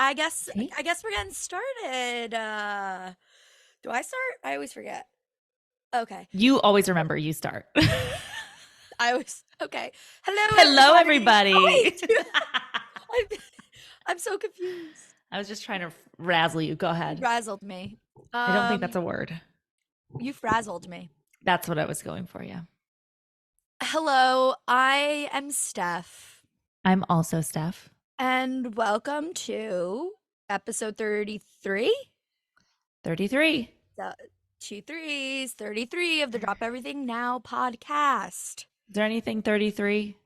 I guess See? I guess we're getting started. Do I start? I always forget. Okay. You always remember you start. I always okay. Hello Hello, everybody. Oh everybody. wait. I'm, I'm so confused. I was just trying to razzle you. Go You ahead. frazzled me. I don't think that's a word. You frazzled me. That's what I was going for, yeah. Hello, I am Steph. I'm also Steph. And welcome to episode 33. 33. The 33 of the Drop Everything Now podcast. Is there anything 33?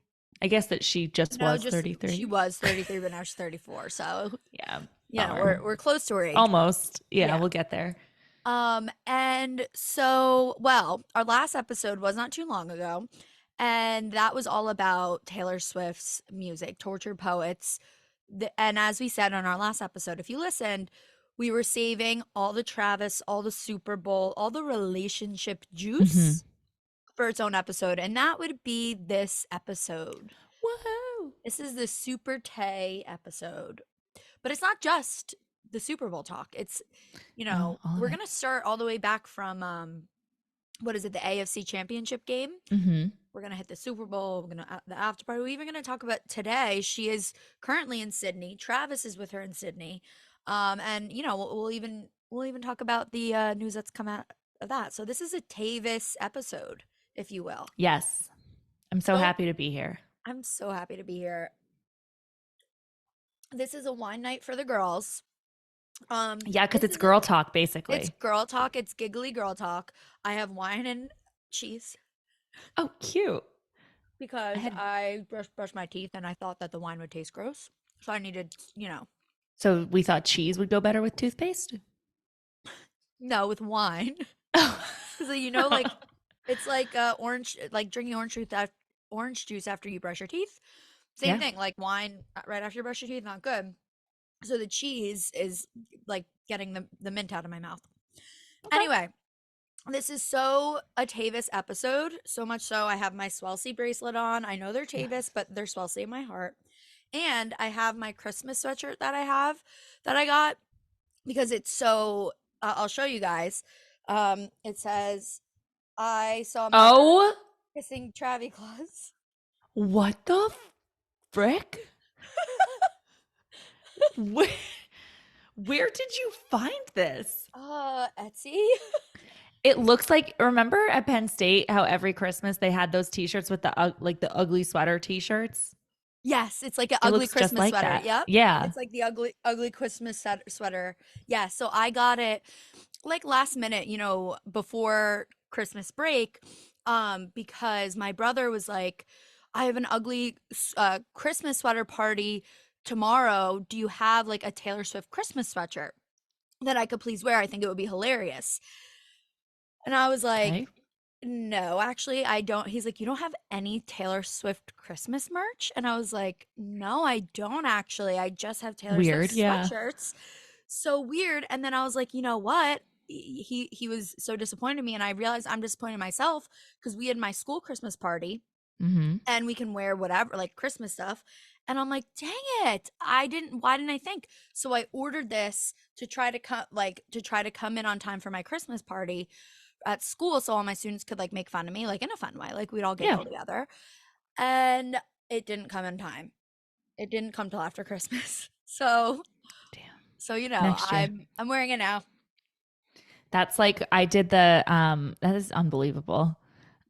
I guess that she just No, was just 33. she was 33, but now she's 34. So Yeah. yeah, Bummer. we're close to her age. Almost. Yeah, Yeah. we'll get there. And so, well, our last episode was not too long ago, and that was all about Taylor Swift's music, Tortured Poets. And as we said on our last episode, if you listened, we were saving all the Travis, all the Super Bowl, all the relationship juice for its own episode, and that would be this episode. Whoa. This is the SuperTay episode. But it's not just the Super Bowl talk. It's, all of we're it. going to start all the way back from, what is it, the AFC Championship game. We're going to hit the Super Bowl. We're going to, the after party. We're even going to talk about today. She is currently in Sydney. Travis is with her in Sydney. And, we'll even talk about the news that's come out of that. So this is a Tayvis episode, if you will. Yes. I'm so happy to be here. I'm so happy to be here. This is a wine night for the girls. Yeah, because it's girl talk, basically. It's girl talk. It's giggly girl talk. I have wine and cheese Oh, cute. because I brushed my teeth and I thought that the wine would taste gross. So I needed, So we thought cheese would go better with toothpaste? no, with wine. Oh. So, it's like orange, like drinking orange juice after you brush your teeth. Same thing, like wine right after you brush your teeth, not good. So the cheese is like getting the mint out of my mouth. Okay. Anyway, this is so a Tayvis episode, so much so I have my Swelsey bracelet on. I know they're Tayvis, but they're Swelsey in my heart. And I have my Christmas sweatshirt that I got because it's so, I'll show you guys. It says, I saw my kissing Travis Claus. What the frick? Where did you find this? Etsy. It looks like, remember at Penn State how every Christmas they had those t-shirts with the ugly sweater t-shirts? Yes, it's like an ugly Christmas like sweater. That. Yep. Yeah. It's like the ugly Christmas sweater. Yeah, so I got it like last minute, before Christmas break, because my brother was like, I have an ugly Christmas sweater party tomorrow. Do you have like a Taylor Swift Christmas sweatshirt that I could please wear? I think it would be hilarious. And I was like, no, actually, I don't. He's like, you don't have any Taylor Swift Christmas merch? And I was like, no, I don't actually. I just have Taylor Swift sweatshirts. So weird. And then I was like, you know what? He was so disappointed in me, and I realized I'm disappointed in myself because we had my school Christmas party, and we can wear whatever, like Christmas stuff. And I'm like, dang it, why didn't I think? So I ordered this to try to come in on time for my Christmas party at school, so all my students could like make fun of me, like in a fun way, like we'd all get together. And it didn't come in time. It didn't come till after Christmas. So damn. So I'm wearing it now. That's like I did the that is unbelievable.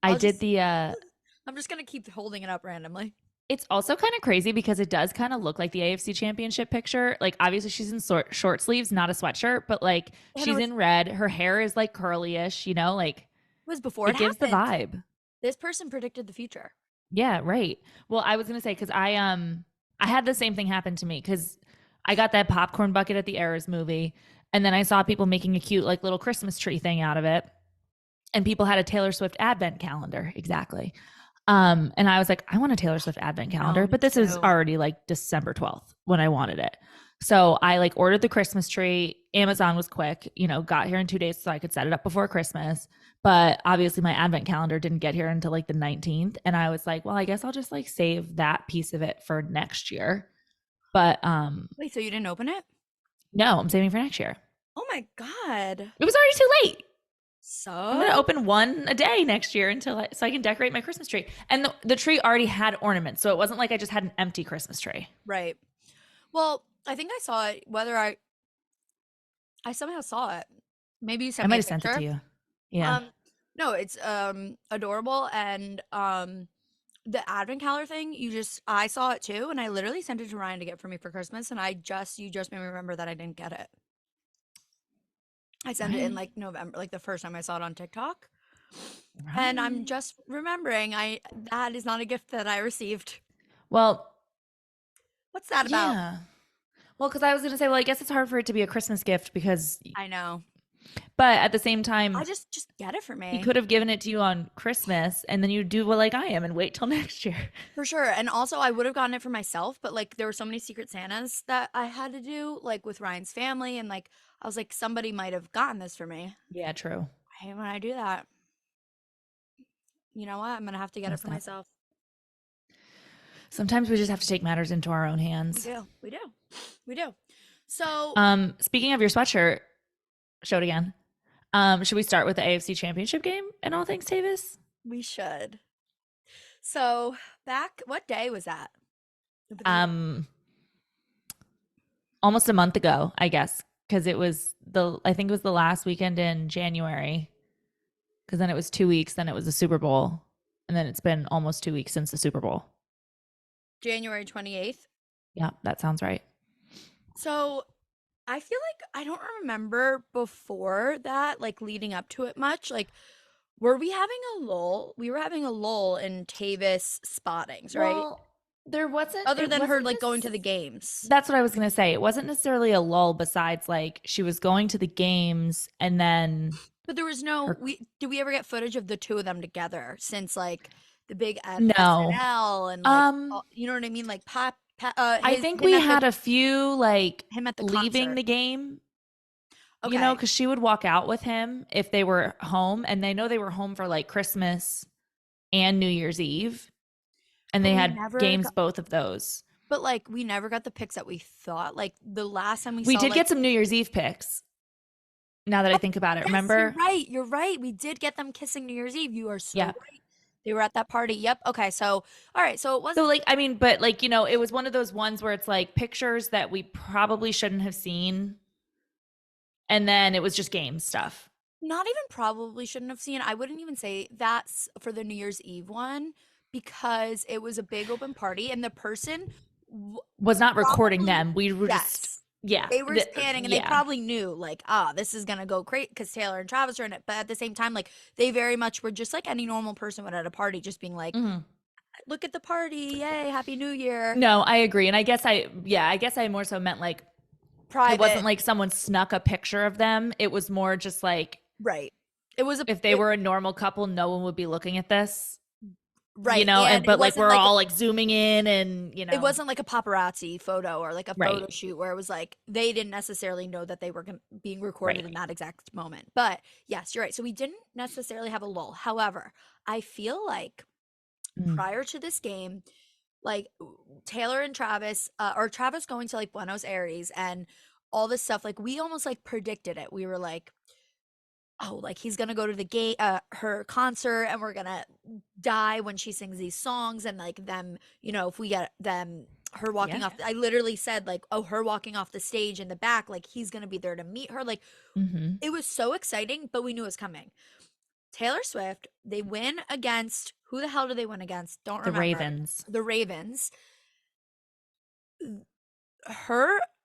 I'm just gonna keep holding it up randomly. It's also kind of crazy because it does kind of look like the AFC Championship picture. Like, obviously, she's in short sleeves, not a sweatshirt, but like she's in red. Her hair is like curly-ish, like it was before it gives the vibe. This person predicted the future. Yeah, right. Well, I was gonna say because I had the same thing happen to me because I got that popcorn bucket at the Eras movie, and then I saw people making a cute like little Christmas tree thing out of it, and people had a Taylor Swift advent calendar. Exactly. And I was like, I want a Taylor Swift advent calendar, but this is already like December 12th when I wanted it. So I like ordered the Christmas tree. Amazon was quick, got here in 2 days so I could set it up before Christmas. But obviously my advent calendar didn't get here until like the 19th. And I was like, well, I guess I'll just like save that piece of it for next year. But wait, so you didn't open it? No, I'm saving for next year. Oh my God. It was already too late. I'm gonna So, open one a day next year so I can decorate my Christmas tree. And the tree already had ornaments, so it wasn't like I just had an empty Christmas tree. right. Well, I think I saw it, whether I somehow saw it. Maybe you I sent me might a have sent it to picture. you. Yeah. Um, no, it's adorable, and the advent calendar thing, I saw it too, and I literally sent it to Ryan to get for me for Christmas, and you just made me remember that I didn't get it. I All sent it in right. like November, like the first time I saw it on TikTok. And I'm Right. just remembering that is not a gift that I received. Well, What's that about? yeah. Well, because I was gonna say, well, I guess it's hard for it to be a Christmas gift I know. but at the same I time, just get it for he me. could have given it to you on Christmas, and then you do what like I am and wait till next year. For sure. And also I would have gotten it for myself, but like there were so many Secret Santas that I had to do, like with Ryan's family, and like I was like, somebody might have gotten this for me. Yeah, true. I hate when I do that. You know what? I'm gonna have to get it Messed for up. myself. Sometimes we just have to take matters into our own We hands. do. We do. We do. So Speaking of your sweatshirt, show it again. Should we start with the AFC Championship game and all things Tayvis? we should. So what day was that? The beginning. Um, Almost a month ago, I guess, because I think it was the last weekend in January. Because then it was 2 weeks, then it was the Super Bowl, and then it's been almost 2 weeks since the Super Bowl. January 28th. Yeah, that sounds right. So I feel like I don't remember before that, like leading up to it much. Like, were we having a lull? We were having a lull in Tayvis spottings, right? Well, there wasn't. Other It than her wasn't like going this. to the games. That's what I was gonna say. It wasn't necessarily a lull. Besides, like she was going to the games, and then But there was no her. did we ever get footage of the two of them together since like the big No. SNL and like Um, you know what I mean? Like I think we had a few like him at the leaving concert. the game, Okay. because she would walk out with him if they were home, and they know they were home for like Christmas and New Year's Eve, and But they we had never games got, both of those. but like we never got the pics that we thought. Like the last time we We saw did like get some New Year's Eve pics. Now that I oh, think about it, yes, you're remember? right. You're right. We did get them kissing New Year's Eve. You are so Yeah. right. They were at that party. Yep. Okay. So, all right. So it So wasn't like I mean, but like it was one of those ones where it's like pictures that we probably shouldn't have seen, and then it was just game stuff. not even probably shouldn't have seen. I wouldn't even say that's for the New Year's Eve one because it was a big open party and the person Was not recording probably, them. We were just yes, yeah, they were just panning and they yeah, probably knew like, this is gonna go great because Taylor and Travis are in it. But at the same time, like they very much were just like any normal person would at a party, just being like, hmm. look at the party, yay, happy new year. No, I agree, and I guess I more so meant like it Private, wasn't like someone snuck a picture of them. It was more just like right. It was if they were a normal couple, no one would be looking at this, right. and And it but like wasn't we're like all like zooming in and it wasn't like a paparazzi photo or like a right, photo shoot where it was like they didn't necessarily know that they were being recorded right. in that exact moment. But yes, you're right. So we didn't necessarily have a lull. However, I feel like Mm. prior to this game, like Taylor and Travis, or Travis going to like Buenos Aires and all this stuff, like we almost like predicted it. We were like, oh, like he's gonna go to the game, her concert, and we're gonna die when she sings these songs, and like them, if we get them, her walking Yeah. off. I literally said like, oh, her walking off the stage in the back, like he's gonna be there to meet her. Like Hmm. it was so exciting, but we knew it was coming. Taylor Swift, they win against who the hell do they win against? Don't The remember. Ravens. The Ravens.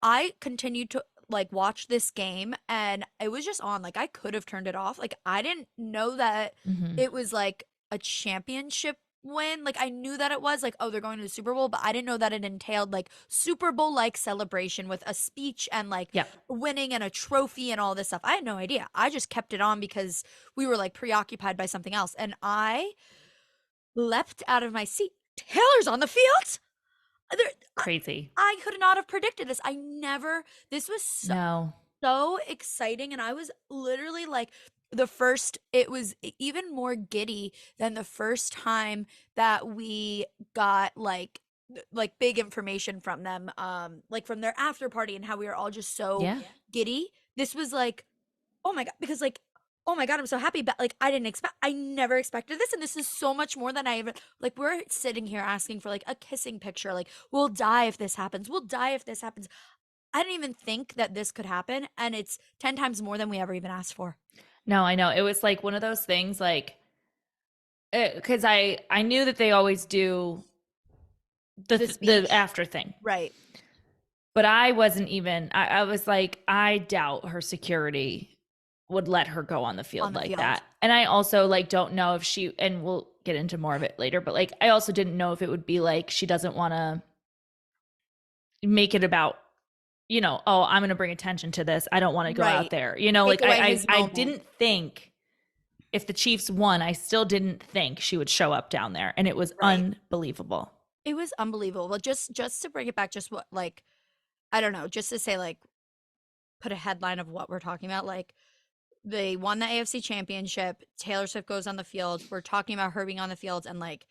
I continued to like watch this game and it was just on. Like I could have turned it off. Like I didn't know that Hmm. it was like a championship win. Like I knew that it was like, oh, they're going to the Super Bowl, but I didn't know that it entailed like Super Bowl like celebration with a speech and like Yep. winning and a trophy and all this stuff. I had no idea. I just kept it on because we were like preoccupied by something else. And I leapt out of my seat. Taylor's on the field. There, Crazy. I could not have predicted this. This was No. so exciting. And I was literally like, it was even more giddy than the first time that we got like like big information from them, like from their after party and how we were all just so Yeah. giddy. This was like, oh my God, because like, oh my God, I'm so happy. But like, I never expected this. And this is so much more than I even, like, we're sitting here asking for like a kissing picture. Like, we'll die if this happens. We'll die if this happens. I didn't even think that this could happen. And it's 10 times more than we ever even asked for. No, I know. It was like one of those things like, because I knew that they always do the speech. after thing. Right. But I wasn't even, I was like, I doubt her security would let her go on the field like that. And I also like don't know if she, and we'll get into more of it later, but like I also didn't know if it would be like she doesn't want to make it about, you know, oh, I'm going to bring attention to this. I don't want to go out there. You know, Take like I away didn't think if the Chiefs won, I still didn't think she would show up down there. And it was unbelievable. It was unbelievable. Well, just to bring it back, just what, like, I don't know, just to say, like, put a headline of what we're talking about. Like, they won the AFC Championship. Taylor Swift goes on the field. We're talking about her being on the field and like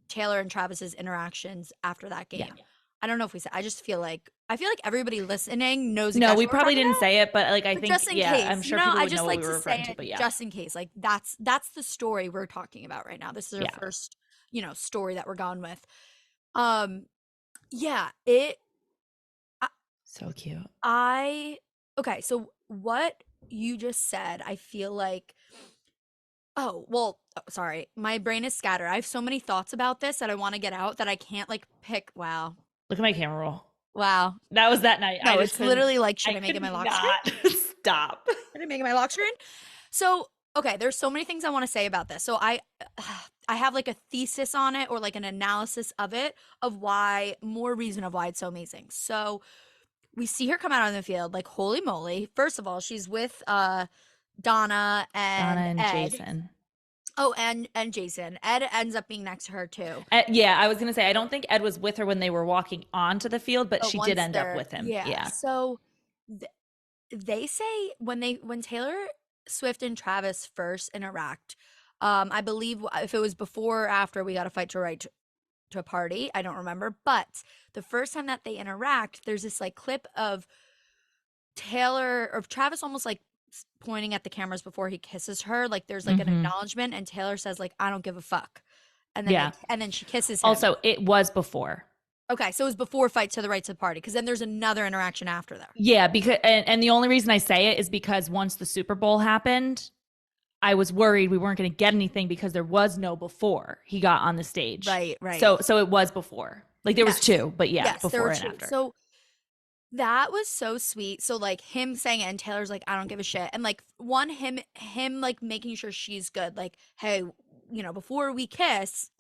Taylor and Travis's interactions after that game. Yeah. I don't know if we said. I feel like everybody listening knows. No, we probably didn't say it, but like I think, just in case, I'm sure people would know what we were referring to. But yeah, just in case, like that's the story we're talking about right now. This is our first, story that we're going with. Yeah, so cute. Okay, so what you just said, I feel like, sorry, my brain is scattered. I have so many thoughts about this that I want to get out that I can't like pick. Wow. Look at my camera roll. Wow. That was that night. No, it's literally like, should I make it my lock screen? Stop. Should I make it my lock screen? So, okay, there's so many things I want to say about this. So I have like a thesis on it or like an analysis of it of why it's so amazing. So we see her come out on the field, like, holy moly. First of all, she's with Donna and Ed. Jason. Oh, and Jason. Ed ends up being next to her too. Yeah, I was gonna say I don't think Ed was with her when they were walking onto the field, but she did end up with him. Yeah. So they say when Taylor Swift and Travis first interact, I believe if it was before or after we got a fight to right to a party, I don't remember, but the first time that they interact, there's this like clip of Travis almost like pointing at the cameras before he kisses her, like there's like an acknowledgement, and Taylor says like, I don't give a fuck, and then and then she kisses him. Also, it was before. Okay, so it was before fight to the right to the party, because then there's another interaction after that. Yeah, because and the only reason I say it is because once the Super Bowl happened, I was worried we weren't going to get anything because there was no before he got on the stage. Right. So it was before. Like there was two, but before and after. So that was so sweet. So like him saying it and Taylor's like, I don't give a shit. And like him like making sure she's good. Like, hey, before we kiss,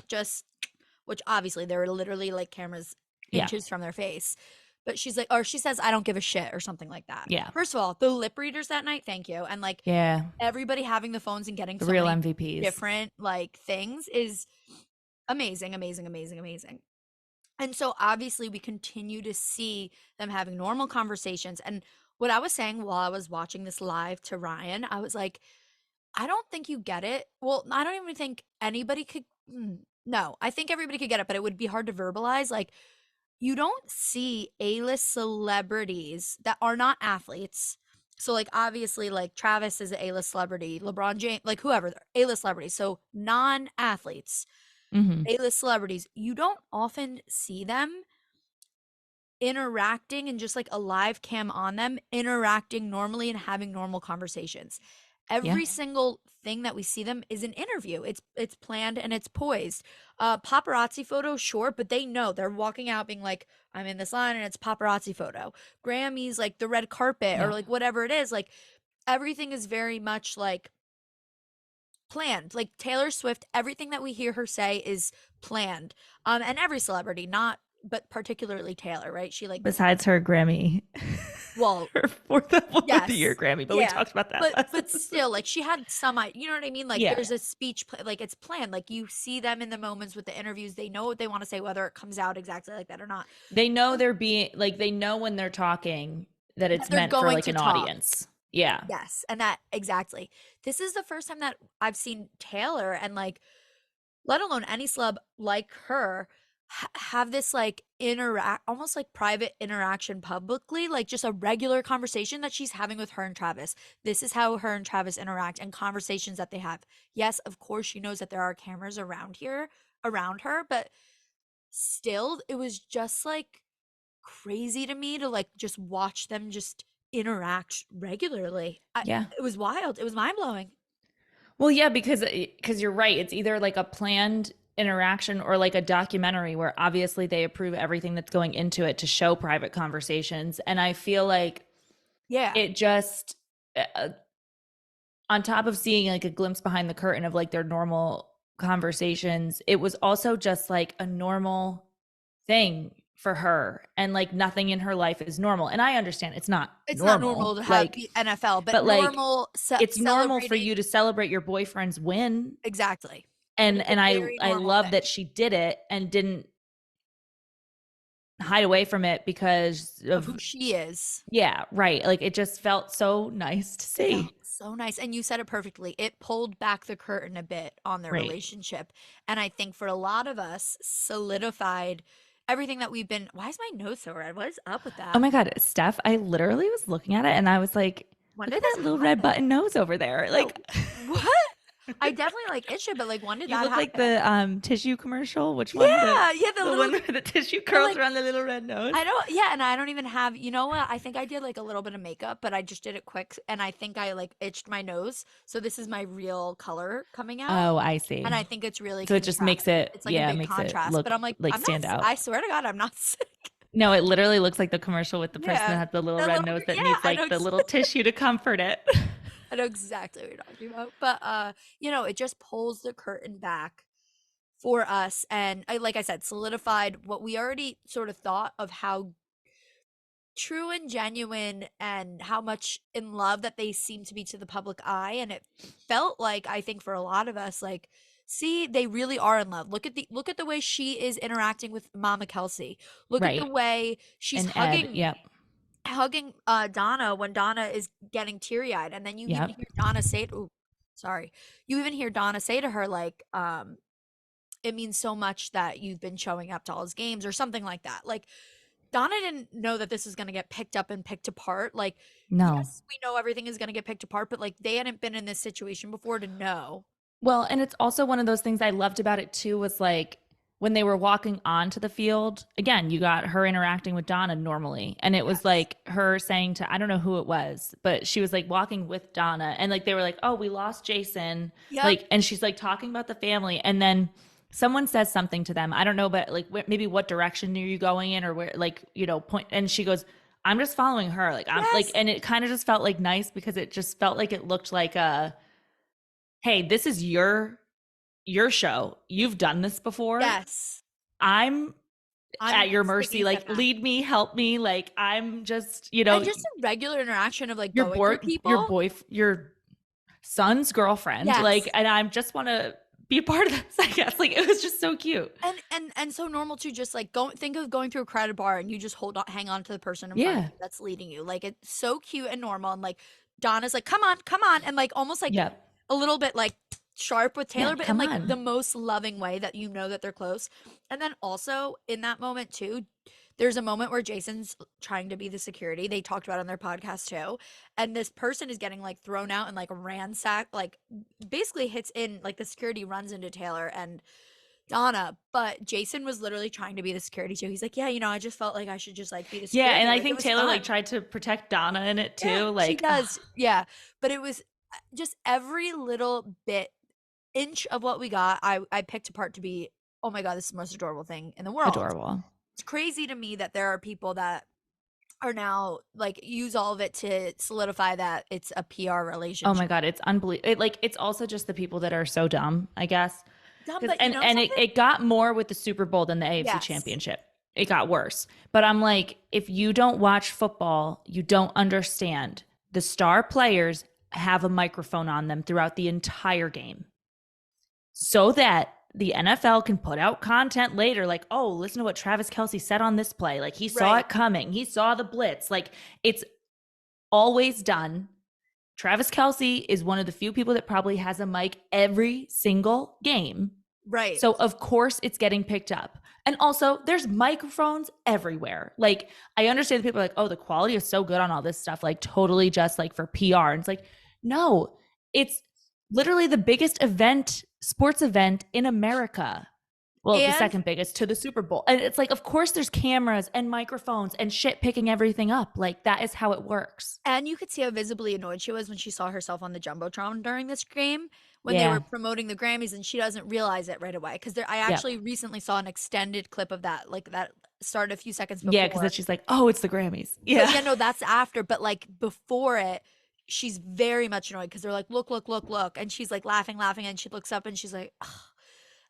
which obviously there were literally like cameras inches from their face. But she's like, or she says, I don't give a shit or something like that. Yeah. First of all, the lip readers that night, thank you. And like, everybody having the phones and getting the so real many MVPs, different like things is amazing. And so obviously we continue to see them having normal conversations. And what I was saying while I was watching this live to Ryan, I was like, I don't think you get it. Well, I don't even think anybody could. No, I think everybody could get it, but it would be hard to verbalize. Like, you don't see A-list celebrities that are not athletes. So like obviously like Travis is an A-list celebrity, LeBron James, like whoever, A-list celebrities. So non-athletes, A-list celebrities, you don't often see them interacting and just like a live cam on them interacting normally and having normal conversations. Every single thing that we see them is an interview. It's planned and it's poised. Paparazzi photo, sure, but they know they're walking out being like, I'm in this line and it's paparazzi photo. Grammys, like the red carpet or like whatever it is, like everything is very much like planned. Like Taylor Swift, everything that we hear her say is planned. And every celebrity, but particularly Taylor, right? She like, besides her Grammy, well, her fourth of the year Grammy, but we talked about that. But still, like she had some, you know what I mean? Like there's a speech, like it's planned. Like you see them in the moments with the interviews. They know what they want to say, whether it comes out exactly like that or not. They know they're being like, they know when they're talking that it's meant for like an audience. Yeah. Yes. And that exactly. This is the first time that I've seen Taylor and like, let alone any celeb like her, have this like interact, almost like private interaction publicly, like just a regular conversation that she's having with her and Travis. This is how her and Travis interact and conversations that they have. Yes, of course she knows that there are cameras around her, but still it was just like crazy to me to like just watch them just interact regularly. Yeah. It was wild. It was mind-blowing. Well, yeah, because you're right. It's either like a planned interaction or like a documentary where obviously they approve everything that's going into it to show private conversations. And I feel like Yeah. it just on top of seeing like a glimpse behind the curtain of like their normal conversations, it was also just like a normal thing for her, and like nothing in her life is normal. And I understand it's not It's not normal normal, to have like, the NFL, but but like normal it's normal for celebrating. you to celebrate your boyfriend's win. Exactly. It And is a very I normal love thing. that she did it and didn't hide away from it because Of of, who she is. yeah, right. Like it just felt so nice to It felt see. so nice. And you said it perfectly. It pulled back the curtain a bit on their Right. relationship. And I think for a lot of us, solidified everything that we've been. Why is my nose so red? What is up with Oh that? my God, Steph, I literally was looking at it and I was like, When look did at this that little red happen? button nose over there. Yeah, Like what? I definitely like itched it, but like when did you that look like happen? the tissue commercial. Which one? Yeah, yeah, the The little one where the tissue or curls like around the little red nose. I don't, yeah, and I don't even have, you know what? I think I did like a little bit of makeup, but I just did it quick and I think I like itched my nose. So this is my real color coming out. Oh, I And see. I think it's really So it just contrast. makes it, It's like a yeah, it big makes it contrast, but look I'm like, like I'm not, stand out. I swear to God, I'm not sick. No, it literally looks like the commercial with the person that Yeah. has the little The red little, nose that yeah, needs like the little tissue to comfort it. I know exactly what you're talking about. But, it just pulls the curtain back for us. And like I said, solidified what we already sort of thought of how true and genuine and how much in love that they seem to be to the public eye. And it felt like, I think for a lot of us, like, see, they really are in love. Look at the way she is interacting with Mama Kelsey. Look at the Right. way she's And Ed, hugging yep. Donna when Donna is getting teary-eyed, and then you even Yep. hear Donna say it. Ooh, sorry. You even hear Donna say to her like, it means so much that you've been showing up to all his games or something like that. Like Donna didn't know that this was going to get picked up and picked apart. Like, No. yes, we know everything is going to get picked apart, but like they hadn't been in this situation before to know. Well, and it's also one of those things I loved about it too was like when they were walking onto the field, again, you got her interacting with Donna normally. And it was Yes. like her saying to, I don't know who it was, but she was like walking with Donna and like they were like, oh, we lost Jason. Yep. Like, and she's like talking about the family. And then someone says something to them. I don't know, but like maybe what direction are you going in or where, like, point. And she goes, I'm just following her. Like, I'm like, Yes. and it kind of just felt like nice because it just felt like it looked like a, hey, this is your show. You've done this before. Yes. I'm I'm at your taking mercy. a step Like back. lead me, help me. Like I'm just, And just a regular interaction of like your going through people. your son's girlfriend. Like, Yes. and I just want to be a part of this, I guess. Like it was just so cute. And so normal to just like go think of going through a crowded bar and you just hang on to the person in front of Yeah. you that's leading you. Like it's so cute and normal. And like Donna's like, come on, and like almost like Yep. a little bit like sharp with Yeah. Taylor, but in Come like the on. most loving way that you know that they're close. And then also in that moment too, there's a moment where Jason's trying to be the security. They talked about it on their podcast too. And this person is getting like thrown out and like ransacked, like basically hits in like the security runs into Taylor and Donna, but Jason was literally trying to be the security too. He's like, "Yeah, I just felt like I should just like be the Yeah. And security." I Like it think was Taylor like fun. tried to protect Donna in it Yeah, too. she Like, does. Yeah, but it was just every little bit inch of what we got. I picked apart to be, "Oh my God, this is the most adorable thing in the world." adorable. It's crazy to me that there are people that are now like use all of it to solidify that it's a PR Oh my relationship. God. It's unbelievable. Like, it's also just the people that are so dumb, I guess. Dumb, Because but you know it, something? it got more with the Super Bowl than the AFC Yes. Championship. It got worse. But I'm like, if you don't watch football, you don't understand. The star players have a microphone on them throughout the entire game so that the NFL can put out content later, like, oh, listen to what Travis Kelce said on this play. Like, he saw Right. it coming, he saw the blitz. Like, it's always done. Travis Kelce is one of the few people that probably has a mic every single game. Right. So of course it's getting picked up. And also there's microphones everywhere. Like I understand that people are like, oh, the quality is so good on all this stuff, like totally just like for PR. And it's like, no, it's literally the biggest event, sports event in America. Well, the And second biggest to the Super Bowl. And it's like, of course there's cameras and microphones and shit picking everything up. Like that is how it works. And you could see how visibly annoyed she was when she saw herself on the Jumbotron during this game when they were Yeah. promoting the Grammys, and she doesn't realize it right away. Because I Yep. actually recently saw an extended clip of that, like that started a few seconds Yeah, because then before. she's like, oh, it's the Grammys. But Yeah. yeah, no, that's after. But like before it, she's very much annoyed because they're like, look, look, look, look. And she's like laughing, laughing. And she looks up and she's like, ugh.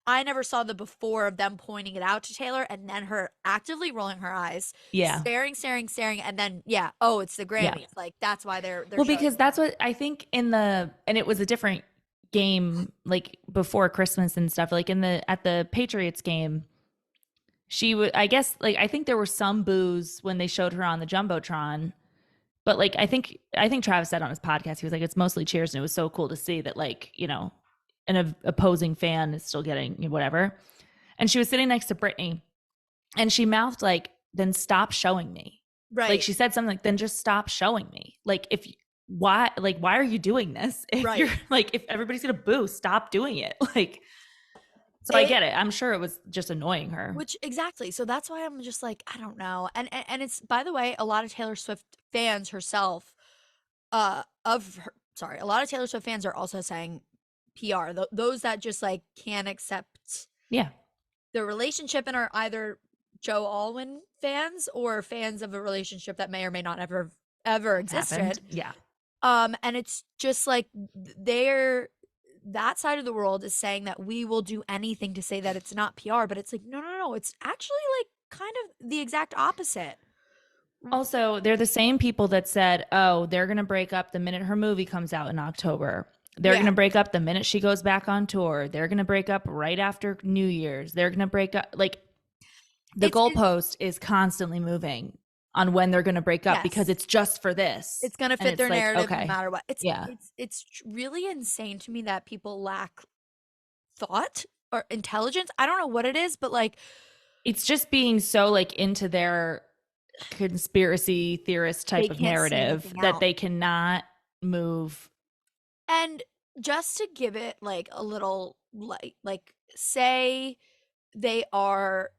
I never saw the before of them pointing it out to Taylor and then her actively rolling her eyes, Yeah. staring, staring, staring, and then yeah, oh, it's the Yeah. Grammys. Like that's why they're Well, showing because that's what I think in the, and it was a different game like before Christmas and stuff. Like in the, at the Patriots game, she would, I guess, like, I think there were some boos when they showed her on the Jumbotron. But like, I think Travis said on his podcast, he was like, it's mostly cheers. And it was so cool to see that, like, you know, an opposing fan is still getting whatever. And she was sitting next to Brittany and she mouthed like, then stop showing me. right, Like she said something like, then just stop showing me. Like why are you doing this? If Right. you're like, if everybody's gonna boo, stop doing it. Like, so I get it. I'm sure it was just annoying her. which exactly. So that's why I'm just like, I don't know. And it's, by the way, a lot of Taylor Swift fans herself, of her, sorry, a lot of Taylor Swift fans are also saying PR. Those that just like can't accept Yeah. the relationship and are either Joe Alwyn fans or fans of a relationship that may or may not ever existed. Happened. Yeah. And it's just like they're, that side of the world is saying that we will do anything to say that it's not PR, but it's like, no, no, no, it's actually like kind of the exact opposite. Also, they're the same people that said, oh, they're going to break up the minute her movie comes out in October. They're Yeah. going to break up the minute she goes back on tour. They're going to break up right after New Year's. They're going to break up. Like, the goalpost is constantly moving on when they're going to break up Yes. because it's just for this. It's going to And fit it's their like, narrative okay. no matter what. Yeah. It's really insane to me that people lack thought or intelligence. I don't know what it is, but like, It's just being so like into their conspiracy theorist They type of can't see narrative anything that else. they cannot move. and just to give it like a little light, like say they are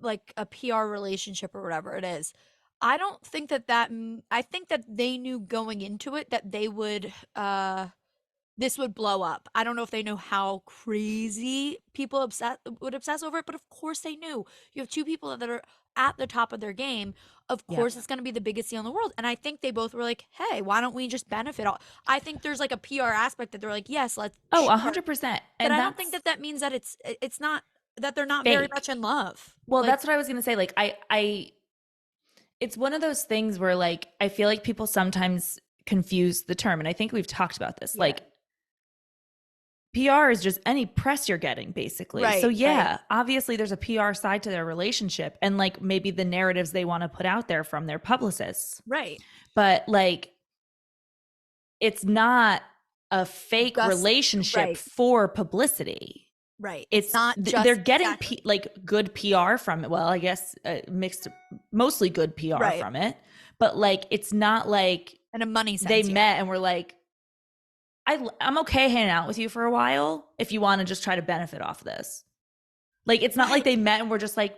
like a PR relationship or whatever it is. I don't think I think that they knew going into it that they would this would blow up. I don't know if they know how crazy people would obsess over it, but of course they knew. You have two people that are at the top of their game. Of Yep. course, it's going to be the biggest deal in the world. And I think they both were like, "Hey, why don't we just benefit all?" I think there's like a PR aspect that they're like, "Yes, let's." Oh, sure." 100%. But I don't think that means that it's not that they're not very Fake. much in love. Well, Like, that's what I was going to say. Like, it's one of those things where, like, I feel like people sometimes confuse the term. And I think we've talked about this. Yeah. Like, PR is just any press you're getting, basically. Right, So, right. yeah, obviously there's a PR side to their relationship and, like, maybe the narratives they want to put out there from their publicists. right. But, like, it's not a fake Just- relationship right. for publicity. Right. It's not just they're getting exactly. like good PR from it. Well, I guess mixed, mostly good PR Right. from it, but like it's not like in a money sense. they yeah. met and were like, I'm okay hanging out with you for a while if you want to just try to benefit off this. Like it's not like they met and were just like,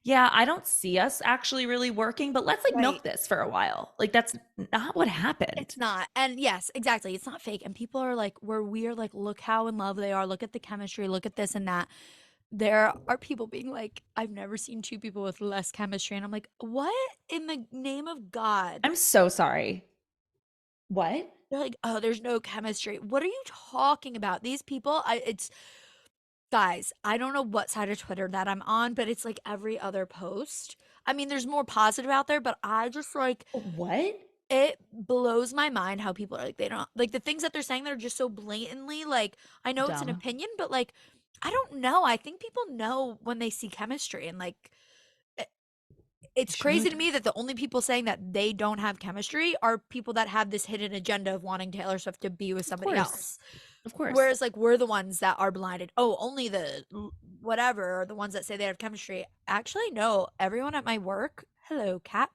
yeah, I don't see us actually really working, but let's like milk Right. this for a while. Like that's not what happened. It's not. And yes, exactly. It's not fake. And people are like, we're like, look how in love they are. Look at the chemistry. Look at this and that. There are people being like, I've never seen two people with less chemistry. And I'm like, what in the name of God? I'm so sorry. What? They're like, oh, there's no chemistry. What are you talking about? These people, it's guys, I don't know what side of Twitter that I'm on, but it's like every other post. I mean, there's more positive out there, but I just like What? it blows my mind how people are like, they don't like the things that they're saying that are just so blatantly like, I know it's an Dumb. opinion, but like, I don't know. I think people know when they see chemistry and like, it's crazy to should. me that the only people saying that they don't have chemistry are people that have this hidden agenda of wanting Taylor Swift to be with somebody course. else. Of course. Whereas like we're the ones that are blinded. Oh, only the whatever, or the ones that say they have chemistry. Actually, no. Everyone at my work, hello, cat.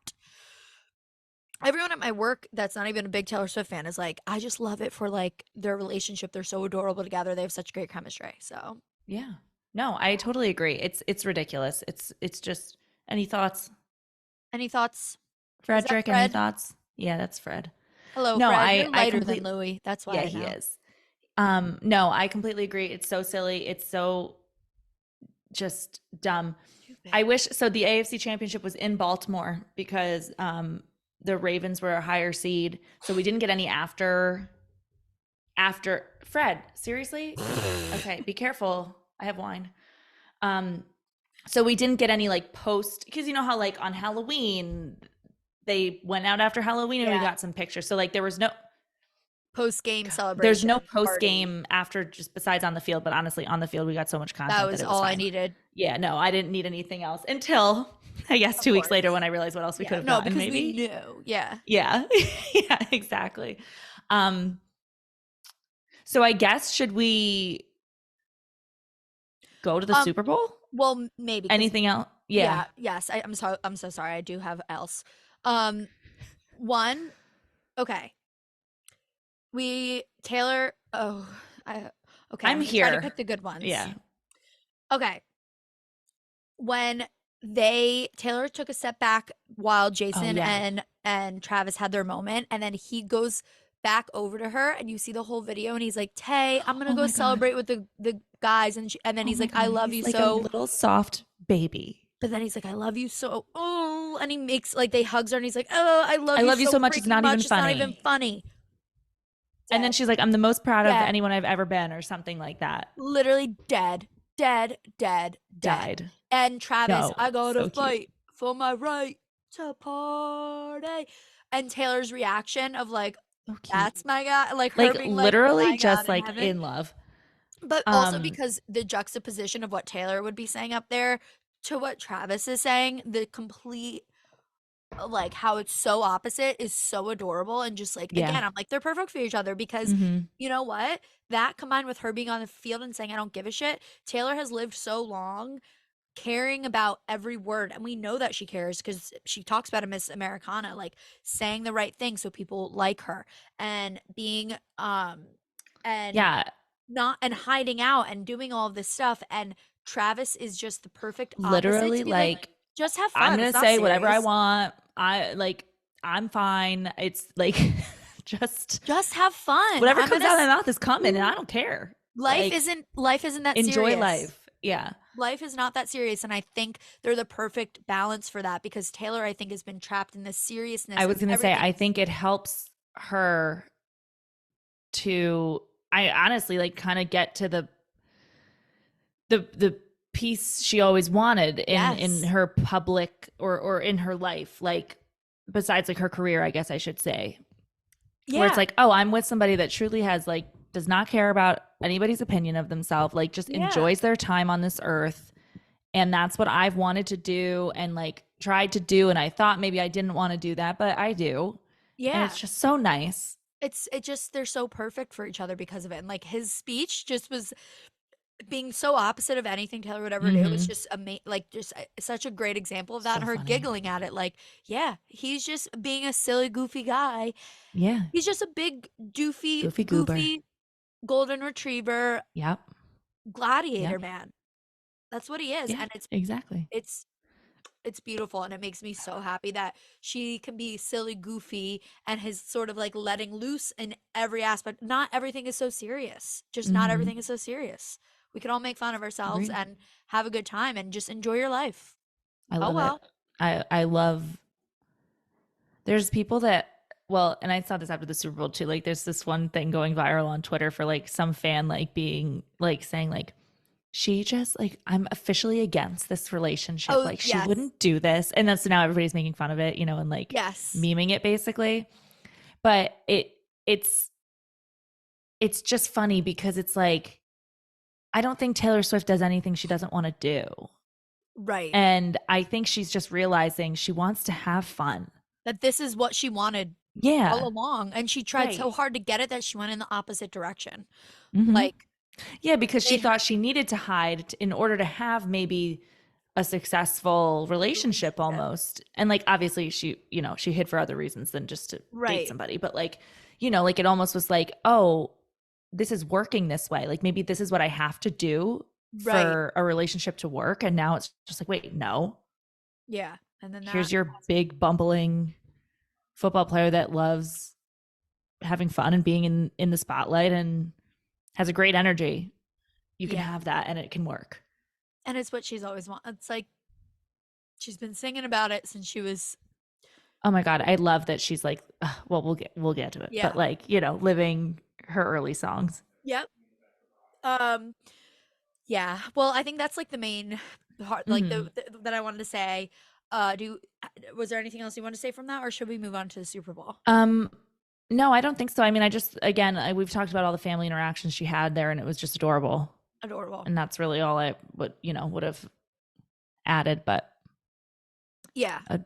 Everyone at my work that's not even a big Taylor Swift fan is like, I just love it for like their relationship. They're so adorable together. They have such great chemistry. So Yeah. No, I totally agree. It's ridiculous. It's just any thoughts? any thoughts? Is that Frederick, any Fred? thoughts? Yeah, that's Fred. Hello, No, Fred. You're I lighter than completely Louis. That's why yeah, I he know. is. No, I completely agree. It's so silly. It's so just dumb. Stupid. I wish so the AFC Championship was in Baltimore because the Ravens were a higher seed. So we didn't get any after Fred, seriously? Okay, be careful. I have wine. So we didn't get any like post because you know how like on Halloween they went out after Halloween and we Yeah. got some pictures. So like there was no Post-game celebration. there's no party. post game after just besides on the field, but honestly on the field we got so much content That was all I fine. needed. Yeah, no, I didn't need anything else until I guess Of 2 weeks course. later when I realized what else we Yeah. could have No, gotten. because Maybe we knew. Yeah. yeah, yeah, exactly. So I guess should we go to the Super Bowl? Well, maybe 'cause- Anything else? Yeah. Yes. I'm sorry. I'm so sorry. I do have else. One. Okay. Taylor. Oh, okay. I'm gonna try to here. pick the good ones. Yeah. Okay. When Taylor took a step back while Jason yeah. and Travis had their moment, and then he goes back over to her, and you see the whole video, and he's like, "Tay, I'm gonna Oh go my God. celebrate with the guys," and then he's my like, "I God, love he's you like so." a little soft baby. But then he's like, "I love you so," oh, and he makes like they hugs her, and he's like, "Oh, I love you so much. It's freaking not even It's not even funny." funny. And then Dead. she's like, "I'm the most proud of Dead. anyone I've ever been," or something like that. Literally dead. Died. And Travis, No, I gotta so cute. fight for my right to party. And Taylor's reaction of like, So cute. that's my guy. Like her Like being literally like, "Oh my just God, in like heaven." in love. But also because the juxtaposition of what Taylor would be saying up there to what Travis is saying, the complete like how it's so opposite is so adorable. And just like Yeah. again, I'm like, they're perfect for each other because you know what? That combined with her being on the field and saying, "I don't give a shit." Taylor has lived so long caring about every word, and we know that she cares because she talks about a Miss Americana, like saying the right thing so people like her, and being and Yeah. not and hiding out and doing all of this stuff. And Travis is just the perfect opposite Literally to be like just have fun. I'm gonna It's not say whatever I serious. want. I'm fine. It's like just have fun. whatever I'm comes gonna out of my mouth is coming, and I don't care. life Like, isn't that enjoy serious. life. Yeah. Life is not that serious, and I think they're the perfect balance for that because Taylor, I think, has been trapped in this seriousness. I was of gonna say I everything. think it helps her to I honestly like kind of get to the peace she always wanted in Yes. her public or in her life, like besides like her career, I guess I should say. Yeah. Where it's like, oh, I'm with somebody that truly has like does not care about anybody's opinion of themselves, like just Yeah. enjoys their time on this earth. And that's what I've wanted to do and like tried to do. And I thought maybe I didn't want to do that, but I do. Yeah. And it's just so nice. They're so perfect for each other because of it. And like his speech just was being so opposite of anything Taylor would ever do. It was just like just such a great example of that. So And her funny. giggling at it, like, yeah, he's just being a silly, goofy guy. Yeah. He's just a big, Goofy goofy goober. golden retriever Yep. gladiator Yep. man. That's what he is. Yeah, And exactly. it's beautiful, and it makes me so happy that she can be silly, goofy, and his sort of like letting loose in every aspect. Not everything is so serious. Just not everything is so serious. We can all make fun of ourselves Agreed. and have a good time and just enjoy your life. I love it. I love there's people that well, and I saw this after the Super Bowl too. Like there's this one thing going viral on Twitter for like some fan like being like saying like she just like I'm officially against this relationship. Oh, like she yes. wouldn't do this. And that's now everybody's making fun of it, you know, and like Yes. memeing it basically. But it's just funny because it's like I don't think Taylor Swift does anything she doesn't want to do. Right. And I think she's just realizing she wants to have fun. That this is what she wanted Yeah. all along. And she tried so hard to get it that she went in the opposite direction. Mhm. Like Yeah, because she they thought she needed to hide in order to have maybe a successful relationship relationship. almost. And like obviously she, she hid for other reasons than just to date Right. somebody, but like, like it almost was like, "Oh, this is working this way. Like maybe this is what I have to do Right. for a relationship to work." And now it's just like, "Wait, no. Yeah. And then that Here's your big bumbling football player that loves having fun and being in the spotlight and has a great energy. You can yeah. have that and it can work." And it's what she's always wanted. It's like she's been singing about it since she was Oh my God. I love that she's like, well, we'll get to it. But yeah. like, living her early songs. Yep. Um yeah. Well, I think that's like the main part like Hmm. that I wanted to say. Do was there anything else you want to say from that or should we move on to the Super Bowl? Um, no, I don't think so. I mean, I just, again, we've talked about all the family interactions she had there and it was just adorable. Adorable. And that's really all I would have added, but Yeah. loved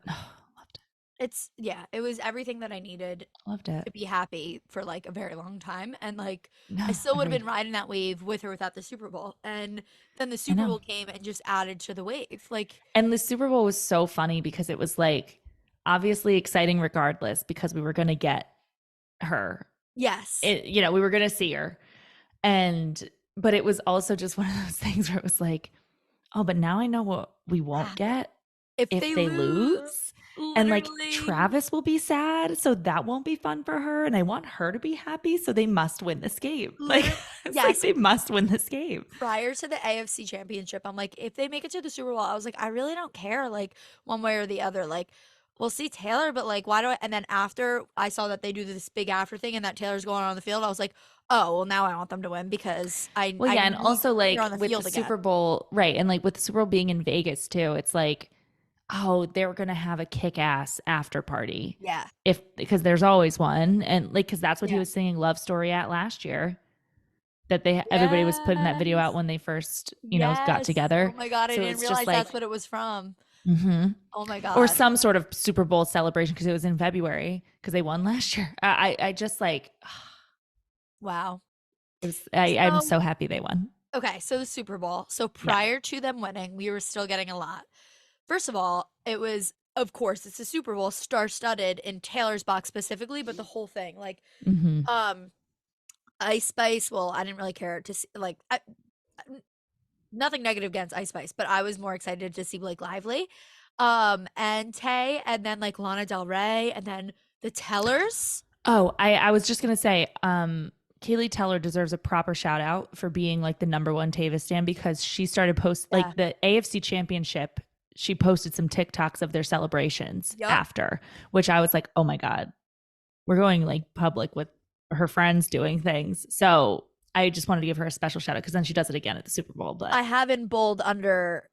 It was everything that I needed it. Loved it. to be happy for like a very long time and like No, I still would have agreed. been riding that wave with or without the Super Bowl. And then the I Super know. Bowl came and just added to the wave. Like And the Super Bowl was so funny because it was like obviously exciting regardless because we were going to get her. yes. We were going to see her. But it was also just one of those things where it was like, oh, but now I know what we won't get If if they they lose, lose. And like literally. Travis will be sad, so that won't be fun for her. And I want her to be happy, so they must win this game. Like Literally. it's like Yes. they must win this game. Prior to the AFC Championship, I'm like, if they make it to the Super Bowl, I was like, I really don't care, like, one way or the other. Like, we'll see Taylor, but like, why do I? And then after I saw that they do this big after thing and that Taylor's going on the field, I was like, oh, well, now I want them to win because Well, I yeah, and need to also see her like on the with the field Super again. Bowl, right? And like with the Super Bowl being in Vegas too, it's like, oh, they're gonna have a kick-ass after party. Yeah. Because there's always one. And like because that's what he Yeah. was singing Love Story at last year. That everybody was putting that video out Yes. when they first, got Yes. Oh together. my God. I So didn't it's just realize like that's what it was from. mhm. Oh my Or God. some sort of Super Bowl celebration because it was in February because they won last year. I just like Wow. I'm So, so happy they won. okay. So the Super Bowl. So Yeah. prior to them winning, we were still getting a lot. First of all, it was, of course, it's a Super Bowl, star-studded in Taylor's box specifically, but the whole thing, like, Hmm. um, Ice Spice. Well, I didn't really care to see, like, nothing negative against Ice Spice, but I was more excited to see Blake Lively, and Tay, and then like Lana Del Rey, and then the Tellers. Oh, I was just gonna say, Kaylee Teller deserves a proper shout out for being like the number one Tayvis stan because she started Yeah. like the AFC Championship. She posted some TikToks of their celebrations Yup. after, which I was like, oh my God, we're going like public with her friends doing things. So I just wanted to give her a special shout out because then she does it again at the Super Bowl. But I have in bold under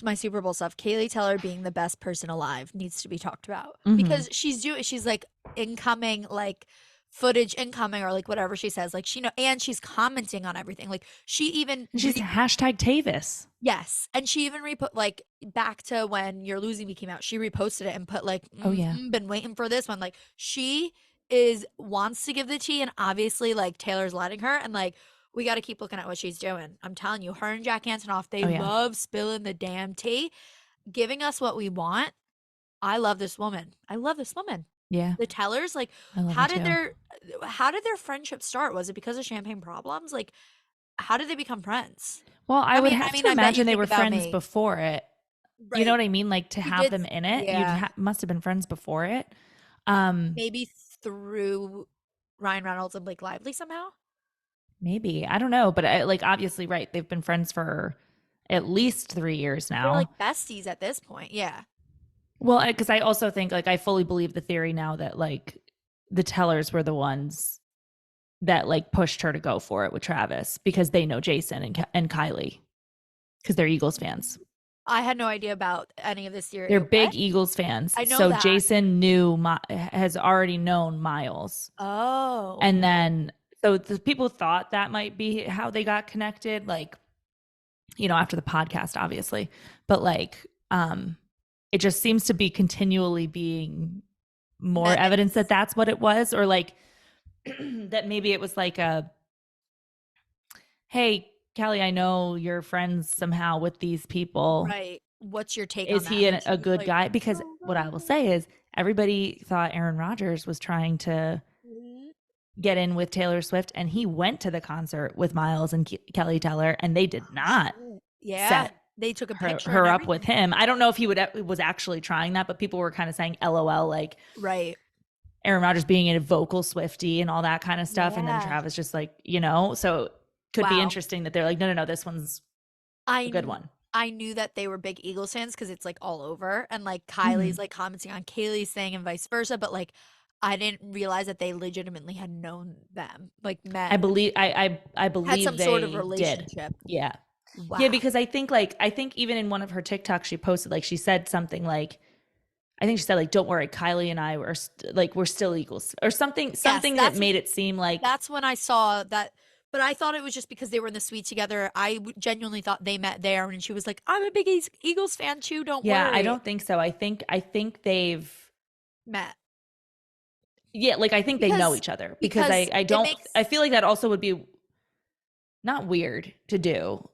my Super Bowl stuff. Kaylee Teller being the best person alive needs to be talked about mhm. because she's like incoming, like footage incoming or like whatever she says. Like and she's commenting on everything. Like she even She's hashtag Tayvis. yes, and she even like back to when You're Losing Me came out. She reposted it and put like, Oh yeah. been waiting for this one. Like she is wants to give the tea, and obviously like Taylor's letting her, and like we got to keep looking at what she's doing. I'm telling you, her and Jack Antonoff, they Oh yeah. love spilling the damn tea, giving us what we want. I love this woman. I love this woman. Yeah. The Tellers, like, I love how her did too. how did their friendship start? Was it because of champagne problems? Like, how did they become friends? Well, I would have to I bet you imagine they think were about friends me. before it. You know Right. what I mean? Like to He have did them in it, yeah. must have been friends before it. Um, Maybe through Ryan Reynolds and Blake Lively somehow? maybe I don't know, but like obviously, right? They've been friends for at least 3 years They're like now. besties at this point, yeah. Well, because I also think like I fully believe the theory now that like the Tellers were the ones that like pushed her to go for it with Travis because they know Jason and Kylie because they're Eagles fans. I had no idea about any of this They're theory. big What? Eagles fans. I know So that. Jason has already known Miles. Oh. And then, so the people thought that might be how they got connected, like, after the podcast, obviously. But like, it just seems to be continually being more evidence that that's what it was, or like that maybe it was like hey, Kelly, I know you're friends somehow with these people. Right. What's your take on Is that? he And then she a was good like, guy? Because "No, what I no, will no." say is everybody thought Aaron Rodgers was trying to Mhm. get in with Taylor Swift, and he went to the concert with Miles and Kelly Teller, and they did Oh, not shit. Yeah. set They took a her picture and her up with everything. him. I don't know if he was actually trying that, but people were kind of saying LOL, like Right. Aaron Rodgers being a vocal Swiftie and all that kind of stuff, and then Yeah. Travis just like, so could be Wow. interesting that they're like, no, this one's I a good kn one. I knew that they were big Eagles fans because it's, like, all over, and, like, Hmm. Kylie's, like, commenting on Kaylee's thing and vice versa, but, like, I didn't realize that they legitimately had known them, like, I met, believe I had believe some sort of they did. relationship. Yeah. Yeah, Wow. because I think even in one of her TikToks she posted, like, she said something like, I think she said like, "Don't worry, Kylie and I were like, we're still Eagles," or Yes, something that made it seem like, that's when I saw that, but I thought it was just because they were in the suite together. I genuinely thought they met there, and she was like, "I'm a big Eagles fan too, don't yeah, I worry." don't think so. I think they've, Met. yeah, like I think they know Because each other, because because I it don't, I makes feel like that also would be not weird to do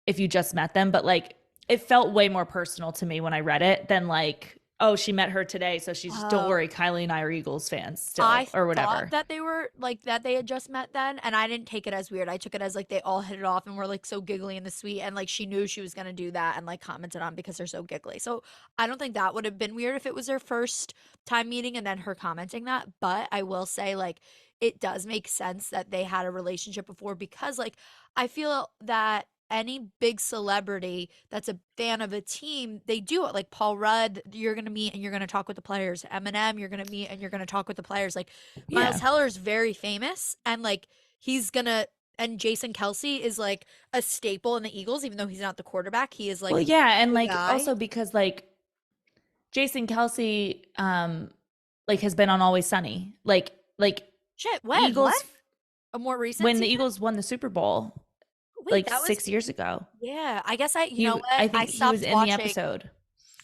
if you just met them, but like it felt way more personal to me when I read it than like, oh, she met her today, so she's just, don't oh. worry, Kylie and I are Eagles fans I still, or thought whatever. that they were like that they had just met then, and I didn't take it as weird. I took it as like they all hit it off and were like so giggly in the suite, and like she knew she was gonna do that and like commented on because they're so giggly. So I don't think that would have been weird if it was their first time meeting and then her commenting that. But I will say like it does make sense that they had a relationship before because like I feel that any big celebrity that's a fan of a team, they do it. Like Paul Rudd, you're gonna meet and you're gonna talk with the players. Eminem, you're gonna meet and you're gonna talk with the players. Like Miles Yeah. Teller is very famous, and like he's gonna. And Jason Kelsey is like a staple in the Eagles, even though he's not the quarterback. He is Well, like yeah, and the like guy. also because like Jason Kelsey, like has been on Always Sunny, like Shit, when? What? Eagles, A more recent when the season? Eagles won the Super Bowl Wait, like that was 6 years ago. yeah. I guess you know what? I I think he was stopped in the watching. episode.